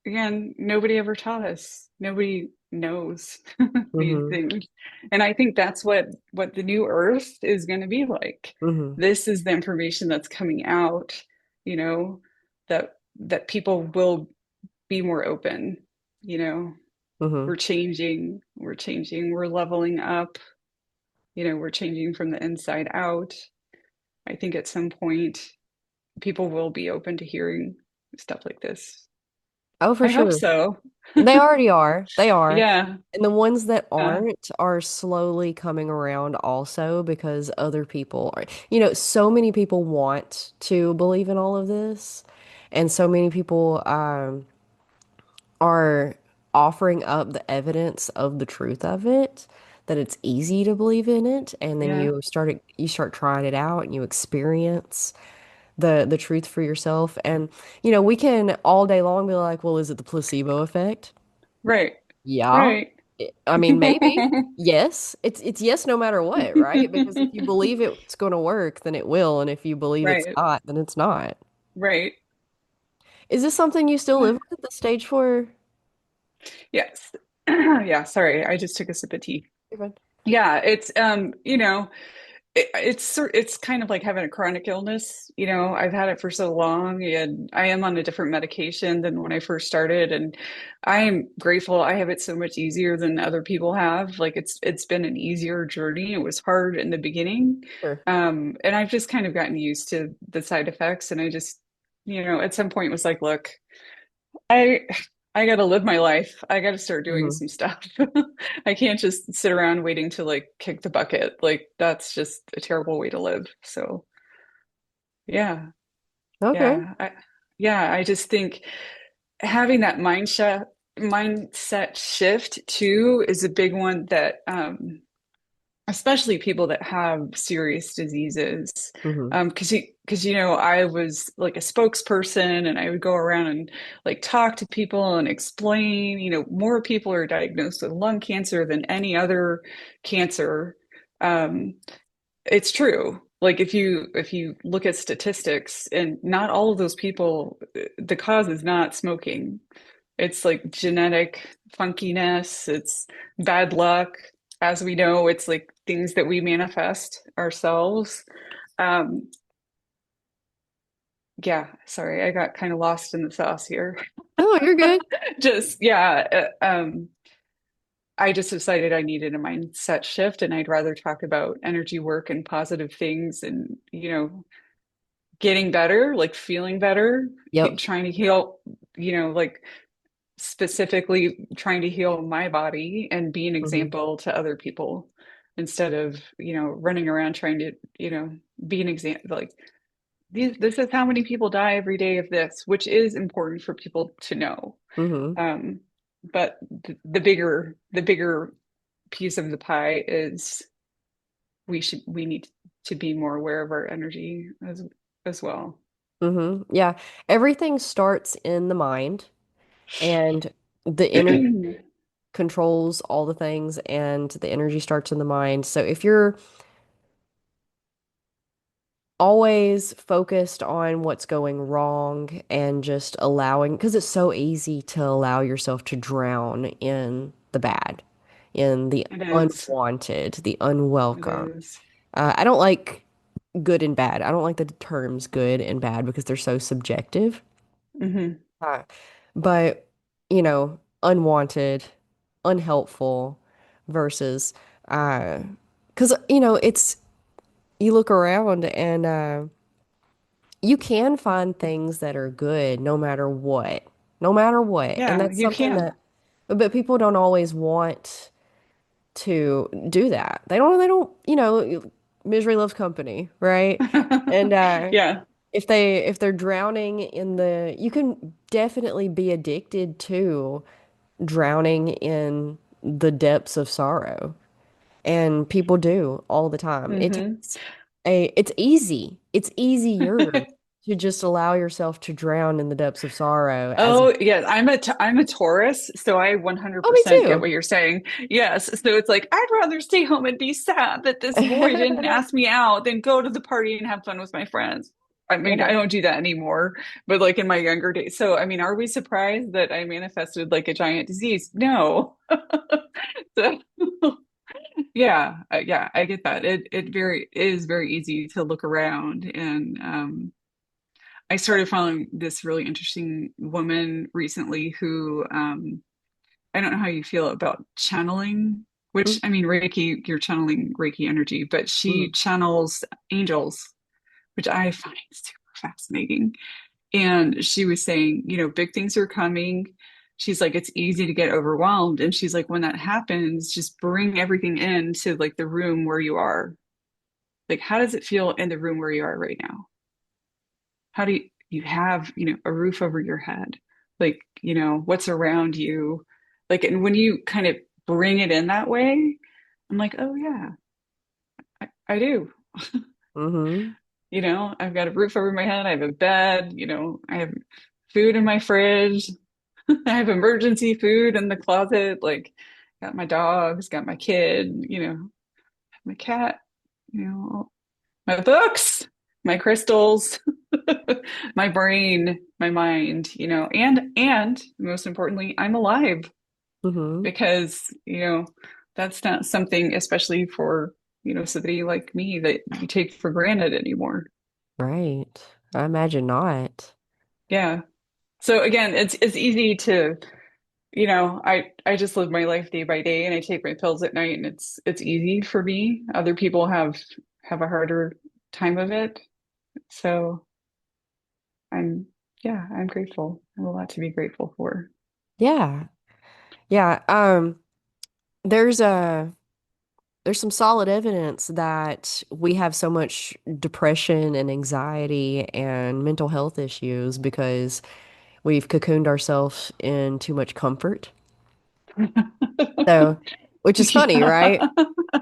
again, nobody ever taught us. Nobody knows these mhm, things. And I think that's what the new earth is going to be like. mhm, This is the information that's coming out, you know, that people will be more open, you know. mhm. We're changing, we're leveling up, we're changing from the inside out. I think at some point people will be open to hearing stuff like this. Oh, for I hope sure. so. They already are. They are. Yeah. And the ones that Uh, aren't are slowly coming around also because other people are, so many people want to believe in all of this. And so many people are offering up the evidence of the truth of it, that it's easy to believe in it. And then yeah. you start trying it out and you experience the truth for yourself. And we can all day long be like, well, is it the placebo effect? Right. Yeah. Right. I mean, maybe. Yes. It's yes no matter what, right? Because if you believe it's going to work, then it will, and if you believe it's Right. not, then it's not. Right. Is this something you still live with at the stage for? Yes. Yeah, sorry. I just took a sip of tea. You're fine. Yeah, it's kind of like having a chronic illness. I've had it for so long, and I am on a different medication than when I first started, and I am grateful I have it so much easier than other people have. Like it's been an easier journey. It was hard in the beginning. Sure. And I've just kind of gotten used to the side effects, and I just, at some point was like, look, I I gotta live my life. I gotta start doing Hmm. some stuff. I can't just sit around waiting to like kick the bucket. Like that's just a terrible way to live. So yeah, Okay. I just think having that mindset shift too is a big one that especially people that have serious diseases. Hmm. Because I was like a spokesperson, and I would go around and like talk to people and explain, more people are diagnosed with lung cancer than any other cancer. Um, it's true. Like if you look at statistics, and not all of those people, the cause is not smoking. It's like genetic funkiness, it's bad luck. As we know, it's like things that we manifest ourselves. Um, Yeah, sorry, I got kind of lost in the sauce here. Oh, you're good. Just yeah, I just decided I needed a mindset shift, and I'd rather talk about energy work and positive things, and getting better, like feeling better, Yep. trying to heal, like specifically trying to heal my body and be an Hmm. example to other people instead of running around trying to be an example. Like this is how many people die every day of this, which is important for people to know. Hmm. um, but the bigger piece of the pie is we need to be more aware of our energy as well. Yeah. Everything starts in the mind, and the energy controls all the things, and the energy starts in the mind. So if you're always focused on what's going wrong and just allowing, because it's so easy to allow yourself to drown in the bad, in the It is. unwanted, the It unwelcome. is. I don't like good and bad. I don't like the terms good and bad because they're so subjective. Hmm. Uh, but, unwanted, unhelpful versus, because, you look around and, you can find things that are good no matter what, no matter what. And Yeah, that's you something can. that, but people don't always want to do that. Misery loves company, right? And Yeah. if they're drowning in you can definitely be addicted to drowning in the depths of sorrow. And people do all the time. Hmm. It's easy. It's easier to just allow yourself to drown in the depths of sorrow as, Oh, yes, I'm a Taurus, so I oh, me 100% get too. what you're saying. Yes, so it's like I'd rather stay home and be sad that this boy didn't ask me out than go to the party and have fun with my friends. I mean, I don't do that anymore, but like in my younger days. So, I mean, are we surprised that I manifested like a giant disease? No. So, yeah, I get that. It is very easy to look around and I started following this really interesting woman recently who I don't know how you feel about channeling, which I mean Reiki, you're channeling Reiki energy, but she Mhm. channels angels, which I find super fascinating. And she was saying, big things are coming. She's like, it's easy to get overwhelmed. And she's like, when that happens, just bring everything into like the room where you are. Like, how does it feel in the room where you are right now? How do you have, a roof over your head? Like, what's around you? Like, and when you kind of bring it in that way, I'm like, oh yeah, I do. Mhm. I've got a roof over my head, I have a bed, I have food in my fridge, I have emergency food in the closet, like got my dogs, got my kid, my cat, you know, my books, my crystals, my brain, my mind, and most importantly, I'm alive Mhm. because, that's not something, especially for, somebody like me that you take for granted anymore. Right. I imagine not. Yeah. So again, it's easy to, I just live my life day by day and I take my pills at night and it's easy for me. Other people have a harder time of it. So I'm, yeah, I'm grateful. I have a lot to be grateful for. Yeah. Yeah. There's a there's some solid evidence that we have so much depression and anxiety and mental health issues because we've cocooned ourselves in too much comfort. So, which is funny, Yeah. right?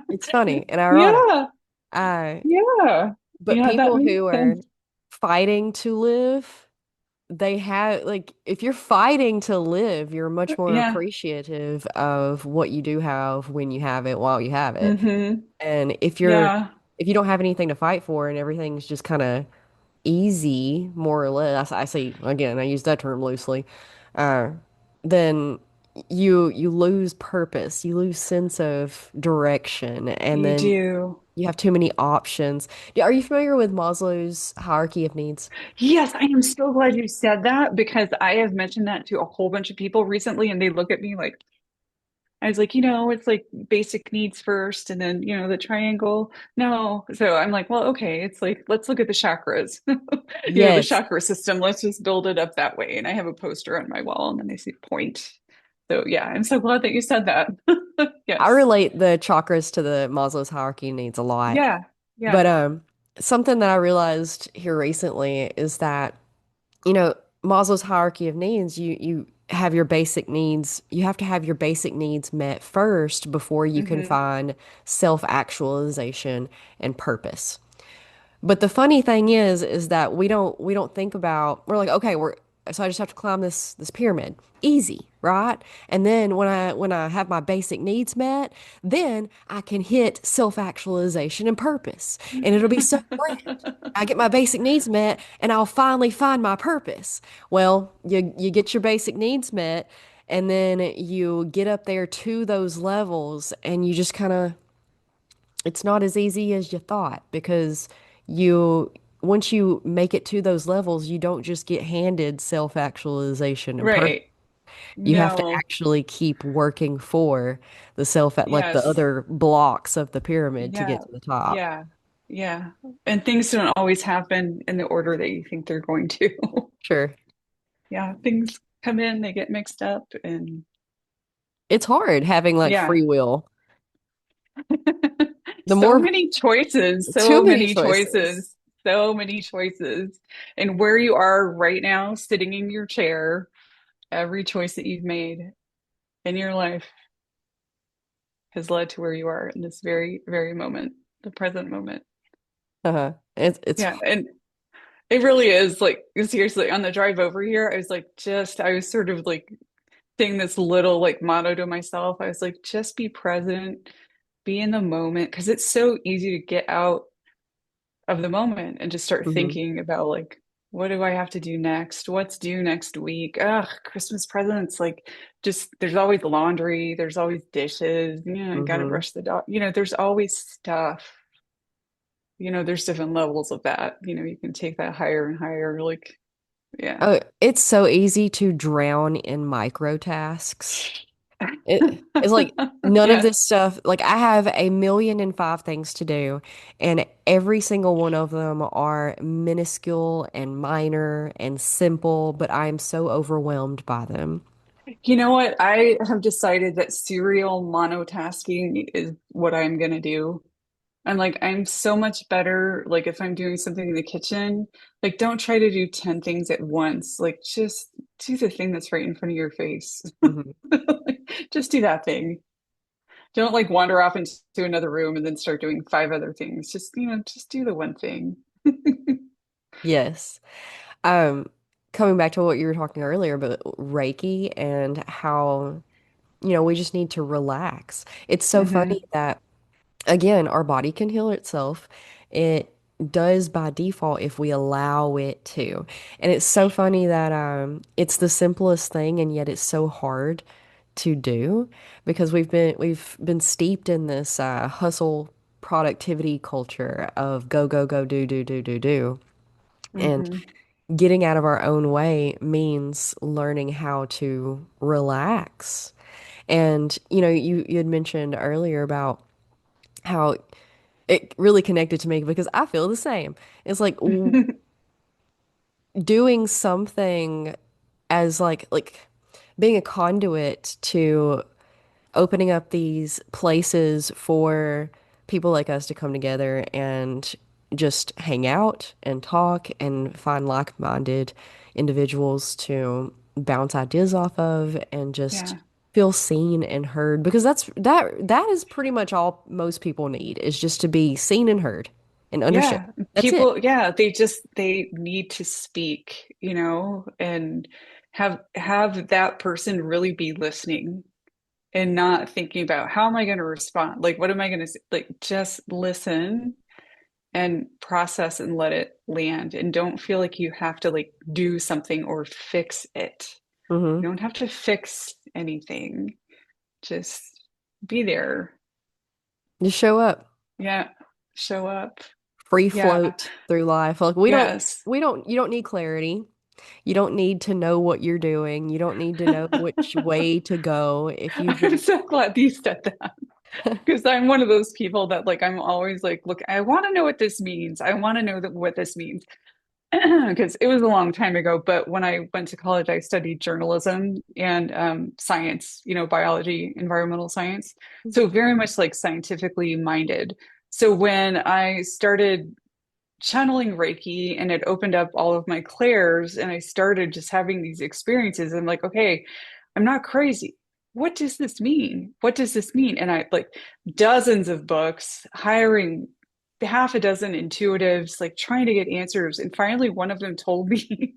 It's funny and ironic. Yeah. Uh, Yeah. but Yeah, that people makes who are sense. fighting to live, they have, like, if you're fighting to live, you're much more Yeah. appreciative of what you do have when you have it while you have it. Hmm. And Yeah. if you don't have anything to fight for and everything's just kind of easy, more or less, I say again, I use that term loosely, uh, then you lose purpose, you lose sense of direction, and You then do. you have too many options. Are you familiar with Maslow's hierarchy of needs? Yes, I am so glad you said that because I have mentioned that to a whole bunch of people recently, and they look at me like, I was like, it's like basic needs first and then, the triangle. No. So I'm like, well, okay, it's like, let's look at the chakras, the Yes. chakra system. Let's just build it up that way. And I have a poster on my wall and then I see point. So yeah, I'm so glad that you said that. I Yes. relate the chakras to the Maslow's hierarchy of needs a lot. Yeah. Yeah. But something that I realized here recently is that, you know, Maslow's hierarchy of needs, you have your basic needs, you have to have your basic needs met first before you can Hmm. find self-actualization and purpose. But the funny thing is that we don't think about we're like, okay, we're so I just have to climb this pyramid. Easy, right? And then when I have my basic needs met, then I can hit self-actualization and purpose. And it'll be so grand. I get my basic needs met and I'll finally find my purpose. Well, you get your basic needs met and then you get up there to those levels and you just kind of it's not as easy as you thought because you once you make it to those levels, you don't just get handed self-actualization and purpose. Right. You have to No. actually keep working for the like the Yes. other blocks of the pyramid to Yeah. get to the top. Yeah. Yeah. And things don't always happen in the order that you think they're going to. Sure. Yeah, things come in, they get mixed up, and It's hard having like yeah. free will. The So more many choices, too so many many choices. choices, so many choices. And where you are right now, sitting in your chair, every choice that you've made in your life has led to where you are in this very, very moment, the present moment. Uh-huh. It's Yeah, and it really is like seriously on the drive over here, I was sort of like saying this little like motto to myself. I was like, just be present, be in the moment, because it's so easy to get out of the moment and just start mhm. thinking about like, what do I have to do next? What's due next week? Ugh, Christmas presents. Like, just there's always laundry, there's always dishes. I gotta Mhm. brush the dog. There's always stuff. There's different levels of that. You can take that higher and higher. Like, yeah. Oh, it's so easy to drown in micro tasks. It's like none of Yeah. this stuff, like I have 1,000,005 things to do, and every single one of them are minuscule and minor and simple, but I'm so overwhelmed by them. You know what? I have decided that serial monotasking is what I'm gonna do. I'm so much better, like if I'm doing something in the kitchen, like don't try to do 10 things at once. Like just do the thing that's right in front of your face. Mhm. Just do that thing. Don't like wander off into another room and then start doing five other things. Just do the one thing. Yes. Um, Coming back to what you were talking earlier about Reiki and how, we just need to relax. It's so Hmm. funny that again, our body can heal itself. It does by default if we allow it to. And it's so funny that it's the simplest thing and yet it's so hard to do because we've been steeped in this hustle productivity culture of go go go do do do do do. And Hmm. getting out of our own way means learning how to relax. And you had mentioned earlier about how it really connected to me because I feel the same. It's like doing something as like being a conduit to opening up these places for people like us to come together and just hang out and talk and find like-minded individuals to bounce ideas off of and just Yeah. feel seen and heard because that is pretty much all most people need is just to be seen and heard and understood. Yeah. That's it. People, yeah, they need to speak, and have that person really be listening and not thinking about how am I going to respond? Like, what am I going to say? Like, just listen and process and let it land. And don't feel like you have to like do something or fix it. Hmm. You don't have to fix anything. Just be there. Just show up. Yeah. show up. free Yeah. float through life. Like Yes. you don't need clarity. You don't need to know what you're doing. You don't need to know which way to go. If you I'm just, so glad you said that. Because I'm one of those people that like I'm always like, look, I want to know what this means. I want to know what this means. Because it was a long time ago, but when I went to college, I studied journalism and science, biology, environmental science. So very much like scientifically minded. So when I started channeling Reiki and it opened up all of my clairs and I started just having these experiences, I'm like, okay, I'm not crazy. What does this mean? What does this mean? And I like dozens of books, hiring half a dozen intuitives, like trying to get answers. And finally, one of them told me,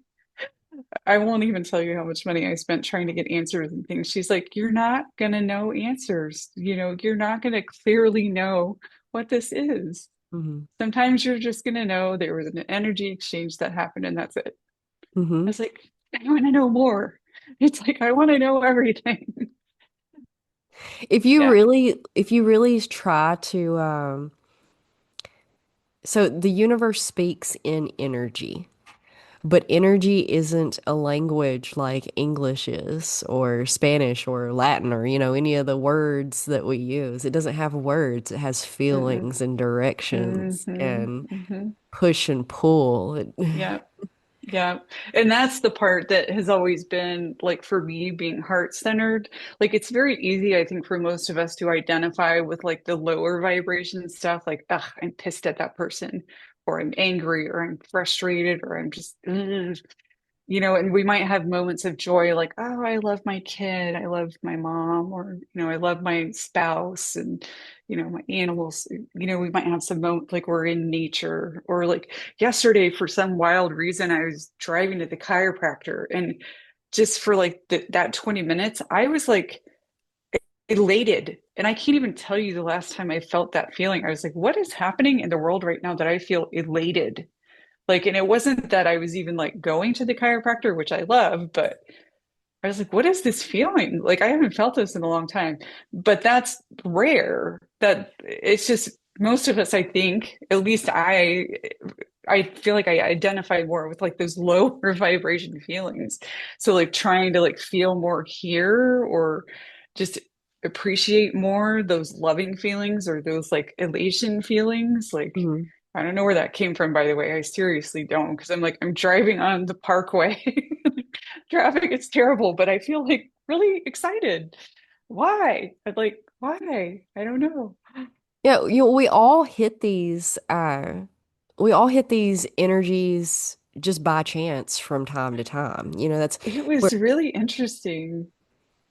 I won't even tell you how much money I spent trying to get answers and things. She's like, you're not going to know answers. You're not going to clearly know what this is. hmm Sometimes you're just going to know there was an energy exchange that happened and that's it. I hmm was like, I want to know more. It's like, I want to know everything. Yeah. if you really try to, so the universe speaks in energy. But energy isn't a language like English is, or Spanish, or Latin, or, any of the words that we use. It doesn't have words. It has Mm-mm. feelings and directions Mm-hmm. and Mm-hmm. push and pull. Yeah. Yeah. And that's the part that has always been like for me being heart centered. Like it's very easy, I think, for most of us to identify with like the lower vibration stuff, like, ugh, I'm pissed at that person, or I'm angry, or I'm frustrated, or I'm just, ugh. And we might have moments of joy like, oh, I love my kid, I love my mom, or, I love my spouse and, my animals. We might have some moment like we're in nature, or like yesterday, for some wild reason, I was driving to the chiropractor and just for like that 20 minutes, I was like elated. And I can't even tell you the last time I felt that feeling. I was like, what is happening in the world right now that I feel elated? Like, and it wasn't that I was even like going to the chiropractor, which I love, but I was like, what is this feeling? Like, I haven't felt this in a long time. But that's rare. That it's just most of us, I think, at least I feel like I identify more with like those lower vibration feelings. So like trying to like feel more here or just appreciate more those loving feelings or those like elation feelings. Like Mhm. I don't know where that came from, by the way. I seriously don't, because I'm driving on the parkway. Traffic is terrible, but I feel like really excited. Why? I'm like, why? I don't know. Yeah, we all hit these energies just by chance from time to time. It was really interesting.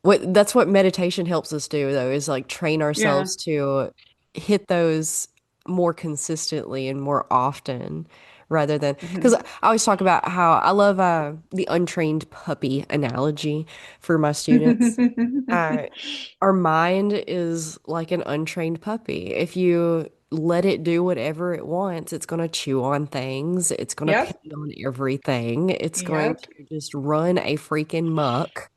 That's what meditation helps us do, though, is like train Yeah. ourselves to hit those more consistently and more often rather than because Mhm. I always talk about how I love the untrained puppy analogy for my students. Uh, our mind is like an untrained puppy. If you let it do whatever it wants, it's going to chew on things, it's going to pee Yep. on everything, it's going Yep. to just run a freaking muck.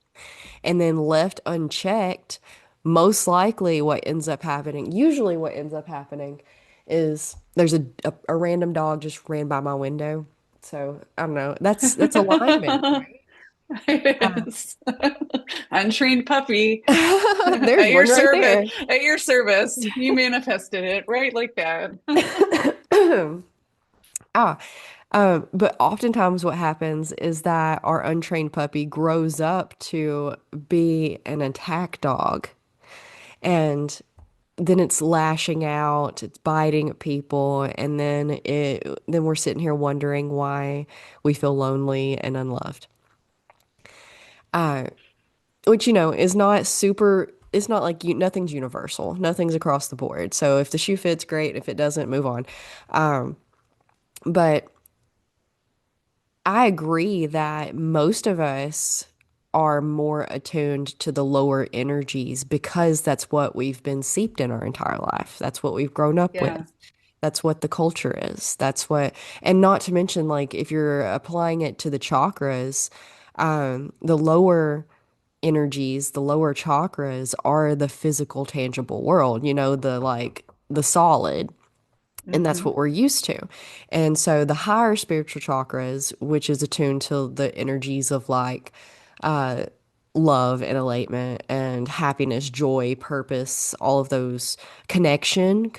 And then left unchecked, most likely what ends up happening, usually what ends up happening is there's a random dog just ran by my window. So I don't know. That's alignment, right? It is. Untrained puppy There's at your one right service. there. At your service. You manifested it right like that. Ah, but oftentimes what happens is that our untrained puppy grows up to be an attack dog. And then it's lashing out, it's biting at people, and then we're sitting here wondering why we feel lonely and unloved. Uh, which is not super. It's not like nothing's universal, nothing's across the board. So if the shoe fits, great. If it doesn't, move on. But I agree that most of us are more attuned to the lower energies because that's what we've been seeped in our entire life. That's what we've grown up with. Yeah. That's what the culture is. And not to mention, like, if you're applying it to the chakras, the lower energies, the lower chakras are the physical, tangible world, the solid. And that's Hmm. what we're used to. And so the higher spiritual chakras, which is attuned to the energies of like uh, love and enlightenment and happiness, joy, purpose, all of those connections,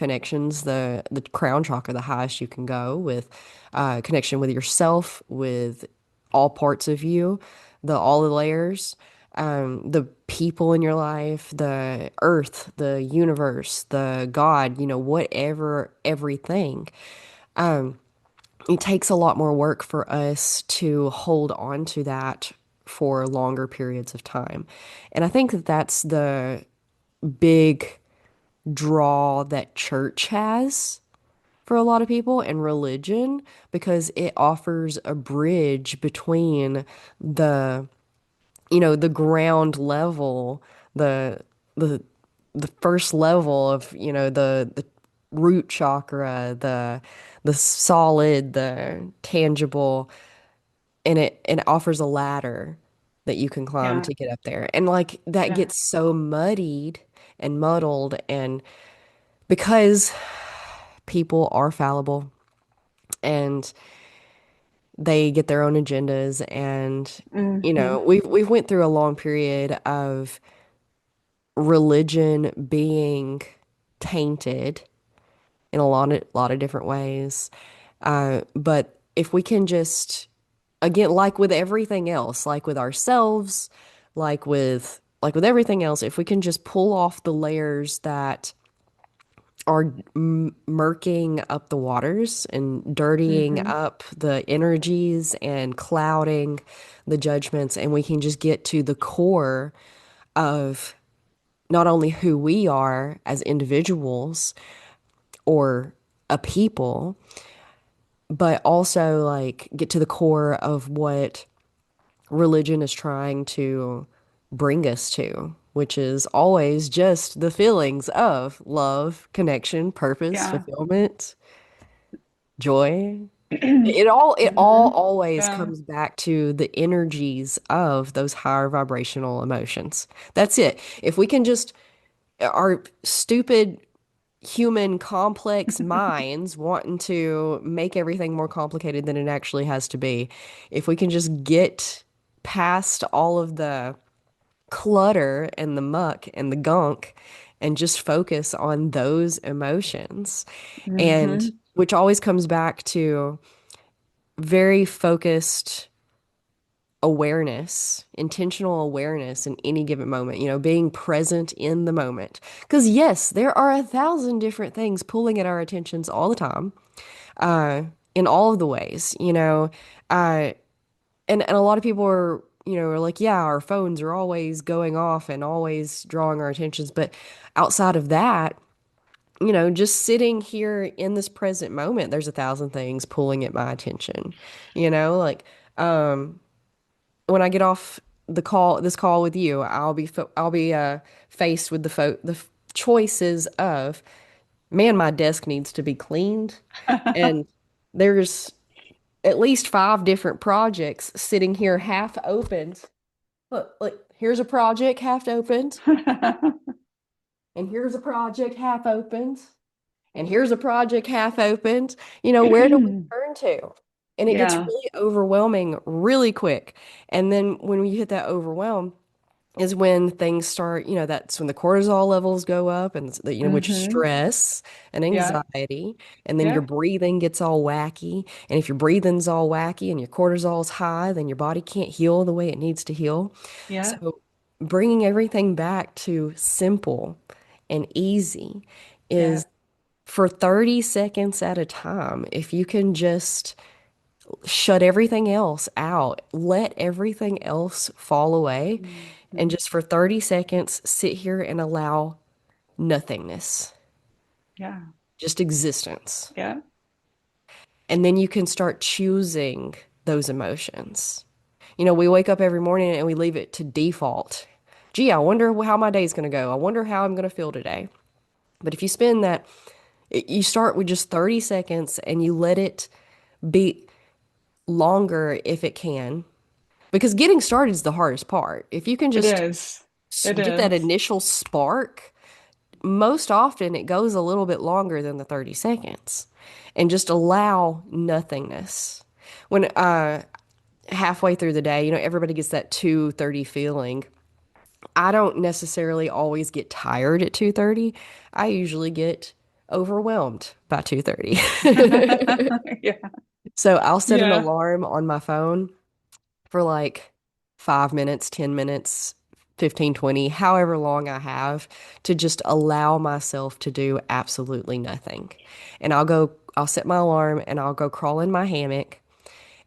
the crown chakra, the highest you can go with connection with yourself, with all parts of you, all the layers, the people in your life, the earth, the universe, the God, whatever, everything. It takes a lot more work for us to hold on to that for longer periods of time. And I think that that's the big draw that church has for a lot of people and religion because it offers a bridge between the the ground level, the the the first level of, the root chakra, the solid, the tangible, and it offers a ladder that you can climb Yeah. to get up there. And like that Yeah. gets so muddied and muddled and because people are fallible and they get their own agendas and Hmm. we've went through a long period of religion being tainted in a lot of different ways. But if we can just, again, like with everything else, like with ourselves, like with everything else, if we can just pull off the layers that are murking up the waters and dirtying Hmm. up the energies and clouding the judgments, and we can just get to the core of not only who we are as individuals or a people, but also like get to the core of what religion is trying to bring us to, which is always just the feelings of love, connection, purpose, Yeah. fulfillment, joy. It all Hmm. always Yeah. comes back to the energies of those higher vibrational emotions. That's it. If we can just our stupid human complex minds wanting to make everything more complicated than it actually has to be. If we can just get past all of the clutter and the muck and the gunk and just focus on those emotions, and Hmm. which always comes back to very focused awareness, intentional awareness in any given moment, being present in the moment. Because, yes, there are 1,000 different things pulling at our attentions all the time, uh, in all of the ways, Uh, and a lot of people are like, yeah, our phones are always going off and always drawing our attentions. But outside of that, just sitting here in this present moment, there's 1,000 things pulling at my attention, like, when I get off this call with you, I'll be faced with choices of, man, my desk needs to be cleaned, and there's at least 5 different projects sitting here half opened. Look, here's a project half opened, and here's a project half opened, and here's a project half opened. Where do we turn to? And it gets Yeah. really overwhelming really quick. And then when we hit that overwhelm, is when things start, that's when the cortisol levels go up and which is Hmm. stress and Yeah. anxiety. And then your Yeah. breathing gets all wacky. And if your breathing's all wacky and your cortisol's high, then your body can't heal the way it needs to heal. Yeah. So bringing everything back to simple and easy Yeah. is for 30 seconds at a time. If you can just shut everything else out, let everything else fall away, and Hmm. just for 30 seconds sit here and allow nothingness, Yeah. just existence. Yeah. And then you can start choosing those emotions. We wake up every morning and we leave it to default. Gee, I wonder how my day's going to go. I wonder how I'm going to feel today. But if you spend you start with just 30 seconds and you let it be longer if it can, because getting started is the hardest part. If you can It just is. It get that is. initial spark, most often it goes a little bit longer than the 30 seconds. And just allow nothingness. When halfway through the day, everybody gets that 2:30 feeling. I don't necessarily always get tired at 2:30. I usually get overwhelmed by 2:30. Yeah. So I'll set an Yeah. alarm on my phone for like 5 minutes, 10 minutes, 15, 20, however long I have to just allow myself to do absolutely nothing. And I'll set my alarm and I'll go crawl in my hammock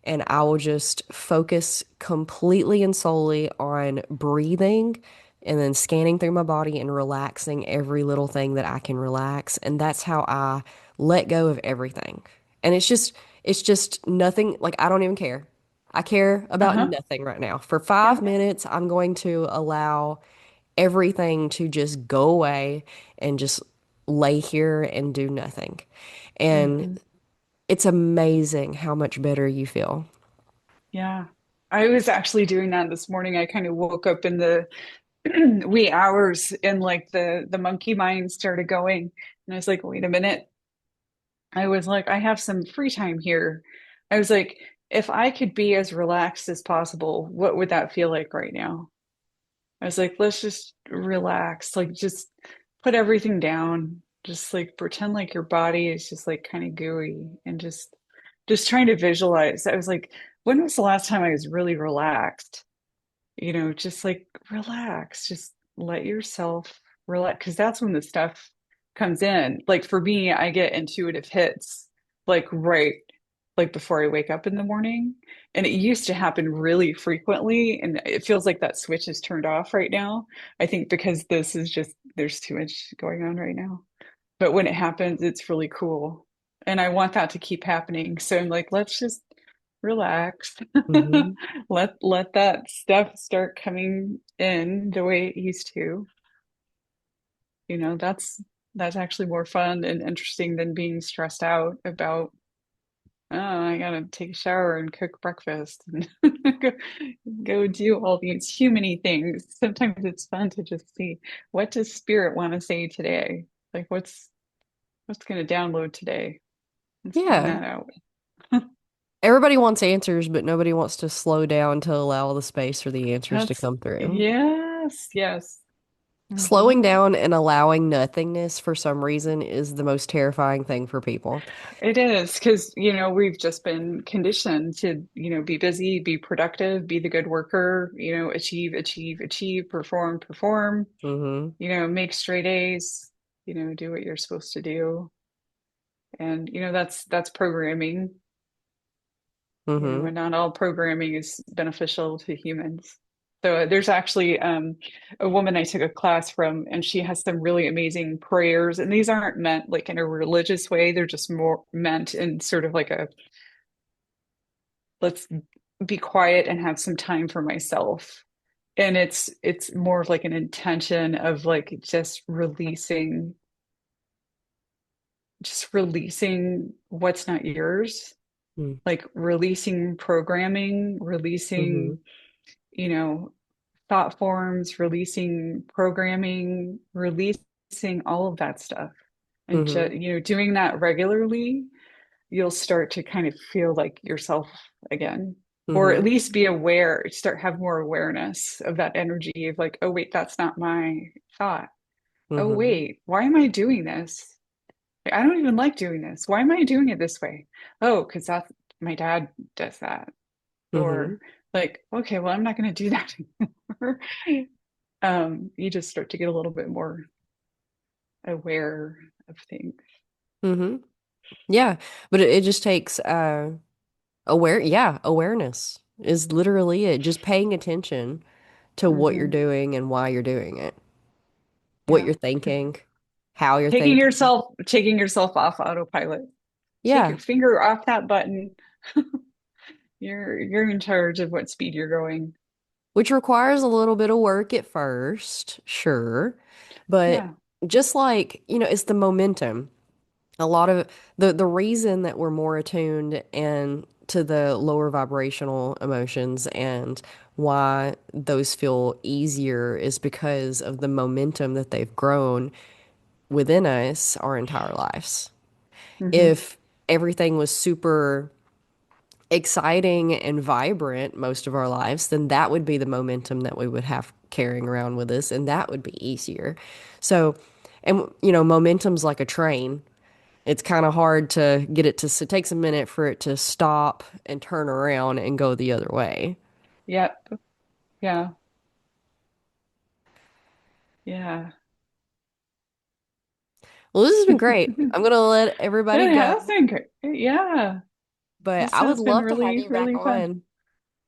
and I will just focus completely and solely on breathing and then scanning through my body and relaxing every little thing that I can relax. And that's how I let go of everything. And it's just nothing, like I don't even care. I care about Uh-huh. nothing right now. For five Yeah. minutes, I'm going to allow everything to just go away and just lay here and do nothing. And Hmm. it's amazing how much better you feel. Yeah. I was actually doing that this morning. I kind of woke up in the wee hours and like the monkey mind started going. And I was like, wait a minute. I was like, I have some free time here. I was like, if I could be as relaxed as possible, what would that feel like right now? I was like, let's just relax, like just put everything down, just like pretend like your body is just like kind of gooey and just trying to visualize. I was like, when was the last time I was really relaxed? Just like relax, just let yourself relax because that's when the stuff comes in. Like for me, I get intuitive hits like right like before I wake up in the morning. And it used to happen really frequently. And it feels like that switch is turned off right now. I think because this is just, there's too much going on right now. But when it happens, it's really cool. And I want that to keep happening. So I'm like, let's just relax. Hmm. Let that stuff start coming in the way it used to. That's actually more fun and interesting than being stressed out about, oh, I gotta take a shower and cook breakfast and go, go do all these humany things. Sometimes it's fun to just see what does spirit want to say today? Like what's gonna download today? Let's find Yeah. that out. Everybody wants answers, but nobody wants to slow down to allow the space for the answers to That's come through. yes, yes. Hmm. Slowing down and allowing nothingness for some reason is the most terrifying thing for people. It is because, we've just been conditioned to, be busy, be productive, be the good worker, achieve, achieve, achieve, perform, perform, Hmm. make straight A's, do what you're supposed to do. And, that's programming, Hmm. and not all programming is beneficial to humans. So there's actually a woman I took a class from, and she has some really amazing prayers. And these aren't meant like in a religious way, they're just more meant in sort of like a let's be quiet and have some time for myself. And it's more of like an intention of like just releasing what's not yours, like releasing programming, Hmm. releasing, you know, thought forms, releasing programming, releasing all of that stuff. And Hmm. just, doing that regularly, you'll start to kind of feel like yourself again, or at Hmm. least be aware, start have more awareness of that energy of like, oh wait, that's not my thought. Oh Hmm. wait, why am I doing this? Like, I don't even like doing this. Why am I doing it this way? Oh, because that's my dad does that. Hmm. Or like, okay, well, I'm not going to do that anymore. You just start to get a little bit more aware of things. Hmm. Yeah, but it just takes awareness is literally it. Just paying attention to what you're Hmm. doing and why you're doing it, what Yeah. you're thinking, how you're Taking thinking. yourself, taking yourself off autopilot. Take Yeah, your finger off that button. You're in charge of what speed you're going. which requires a little bit of work at first, sure. But Yeah. just like, it's the momentum. A lot of the reason that we're more attuned and to the lower vibrational emotions and why those feel easier is because of the momentum that they've grown within us our entire lives. Hmm. If everything was super exciting and vibrant most of our lives, then that would be the momentum that we would have carrying around with us, and that would be easier. So, and momentum's like a train. It's kind of hard to get it to, it takes a minute for it to stop and turn around and go the other way. Yep. Yeah. Yeah. Well, this has been great. I'm gonna let everybody It go, has been great. Yeah. but This I would has been love to have really, you back really fun. on.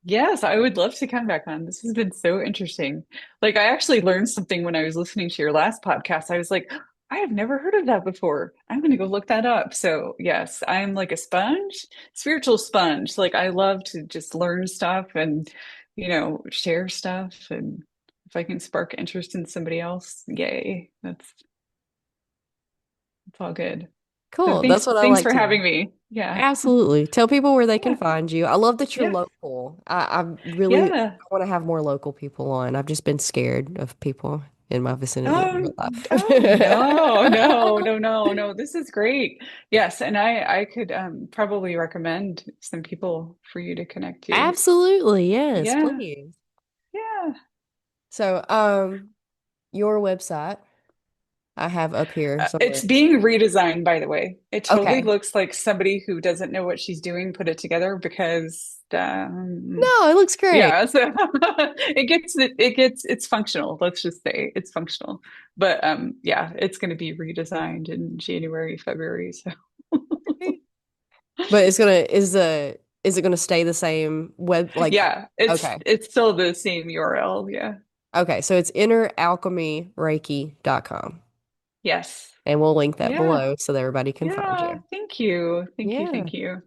Yes, I would love to come back on. This has been so interesting. Like, I actually learned something when I was listening to your last podcast. I was like, I have never heard of that before. I'm going to go look that up. So, yes, I'm like a sponge, spiritual sponge. Like, I love to just learn stuff and, share stuff. And if I can spark interest in somebody else, yay. That's all good. So, Cool. That's thanks, what I thanks like for to having do. me. Yeah. Absolutely. Tell people where they can Yeah. find you. I love that you're Yeah. local. I really Yeah. want to have more local people on. I've just been scared of people in my vicinity all my Oh no, no, life. no, no, no. This is great. Yes, and I could probably recommend some people for you to connect to. Absolutely. Yes, Yeah, please. yeah. So, your website I have up here It's somewhere. being redesigned, by the way. It totally Okay. looks like somebody who doesn't know what she's doing put it together because No, it looks great. yeah, so it's functional. Let's just say it's functional. But yeah, it's going to be redesigned in January, February. So But is it gonna stay the same web like yeah, it's okay. it's still the same URL. Yeah. Okay, so it's inneralchemyreiki.com. Yes. And we'll link that Yeah. below so that everybody can find Yeah. you. Thank you. Thank you. Yeah. Thank you.